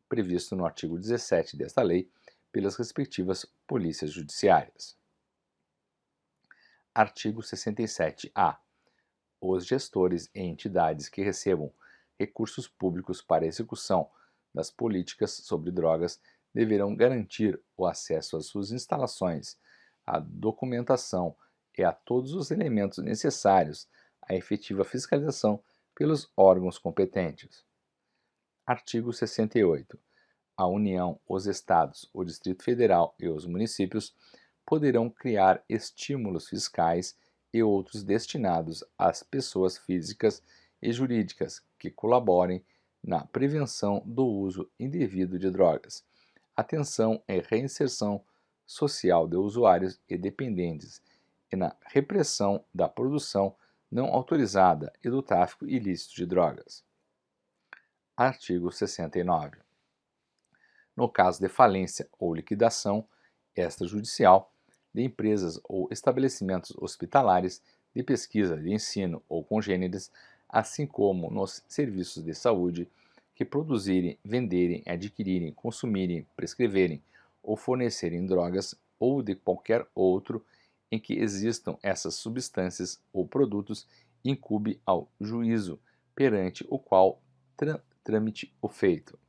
previsto no artigo 17 desta lei, pelas respectivas polícias judiciárias. Artigo 67-A. Os gestores e entidades que recebam recursos públicos para execução das políticas sobre drogas deverão garantir o acesso às suas instalações, à documentação e a todos os elementos necessários à efetiva fiscalização pelos órgãos competentes. Artigo 68. A União, os Estados, o Distrito Federal e os municípios poderão criar estímulos fiscais e outros destinados às pessoas físicas e jurídicas que colaborem na prevenção do uso indevido de drogas, atenção e reinserção social de usuários e dependentes e na repressão da produção não autorizada e do tráfico ilícito de drogas. Artigo 69. No caso de falência ou liquidação extrajudicial de empresas ou estabelecimentos hospitalares, de pesquisa, de ensino ou congêneres, assim como nos serviços de saúde que produzirem, venderem, adquirirem, consumirem, prescreverem ou fornecerem drogas ou de qualquer outro em que existam essas substâncias ou produtos, incumbe ao juízo perante o qual trâmite o feito.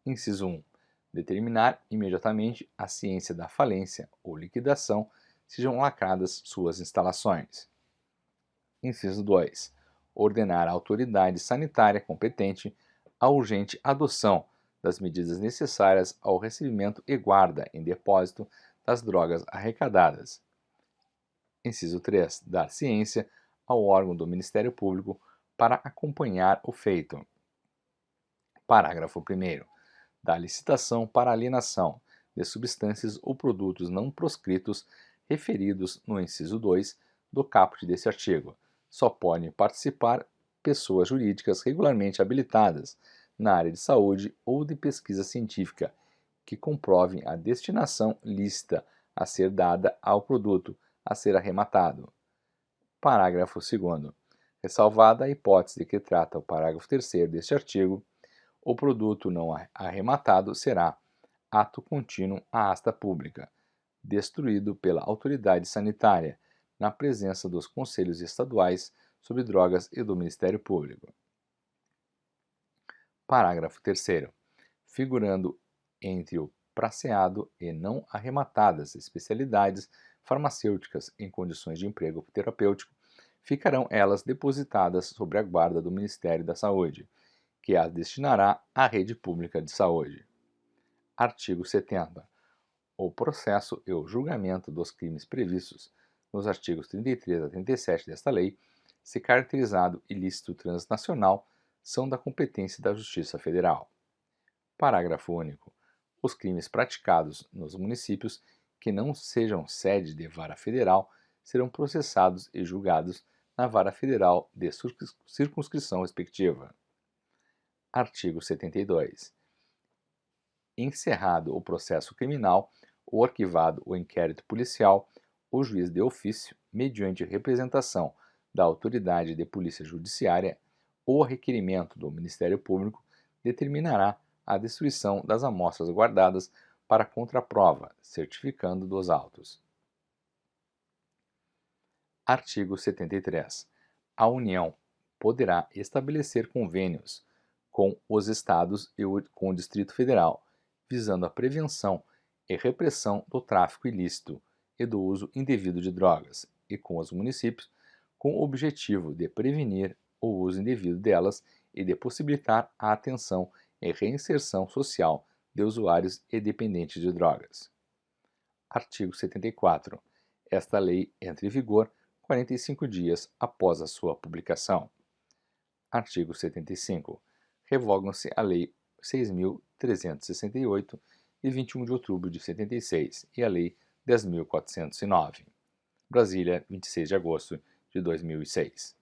Inciso 1. Determinar imediatamente a ciência da falência ou liquidação, sejam lacradas suas instalações. Inciso 2. Ordenar à autoridade sanitária competente a urgente adoção das medidas necessárias ao recebimento e guarda em depósito das drogas arrecadadas. Inciso 3. Dar ciência ao órgão do Ministério Público para acompanhar o feito. Parágrafo 1º. Da licitação para alienação de substâncias ou produtos não proscritos referidos no inciso 2 do caput deste artigo. Só podem participar pessoas jurídicas regularmente habilitadas na área de saúde ou de pesquisa científica que comprovem a destinação lícita a ser dada ao produto a ser arrematado. Parágrafo 2º. Ressalvada a hipótese de que trata o parágrafo 3º deste artigo, o produto não arrematado será, ato contínuo à asta pública, destruído pela autoridade sanitária, na presença dos Conselhos Estaduais sobre Drogas e do Ministério Público. Parágrafo 3º. Figurando entre o praceado e não arrematadas especialidades farmacêuticas em condições de emprego terapêutico, ficarão elas depositadas sob a guarda do Ministério da Saúde, que as destinará à rede pública de saúde. Artigo 70. O processo e o julgamento dos crimes previstos nos artigos 33 a 37 desta lei, se caracterizado ilícito transnacional, são da competência da Justiça Federal. Parágrafo único. Os crimes praticados nos municípios que não sejam sede de vara federal serão processados e julgados na vara federal de circunscrição respectiva. Artigo 72. Encerrado o processo criminal ou arquivado o inquérito policial, o juiz de ofício, mediante representação da autoridade de polícia judiciária ou a requerimento do Ministério Público, determinará a destruição das amostras guardadas para contraprova, certificando dos autos. Artigo 73. A União poderá estabelecer convênios com os Estados e com o Distrito Federal, visando a prevenção e repressão do tráfico ilícito e do uso indevido de drogas, e com os municípios, com o objetivo de prevenir o uso indevido delas e de possibilitar a atenção e reinserção social de usuários e dependentes de drogas. Artigo 74. Esta lei entra em vigor 45 dias após a sua publicação. Artigo 75. Revogam-se a Lei 6.368, de 21 de outubro de 76, e a Lei 10.409. Brasília, 26 de agosto de 2006.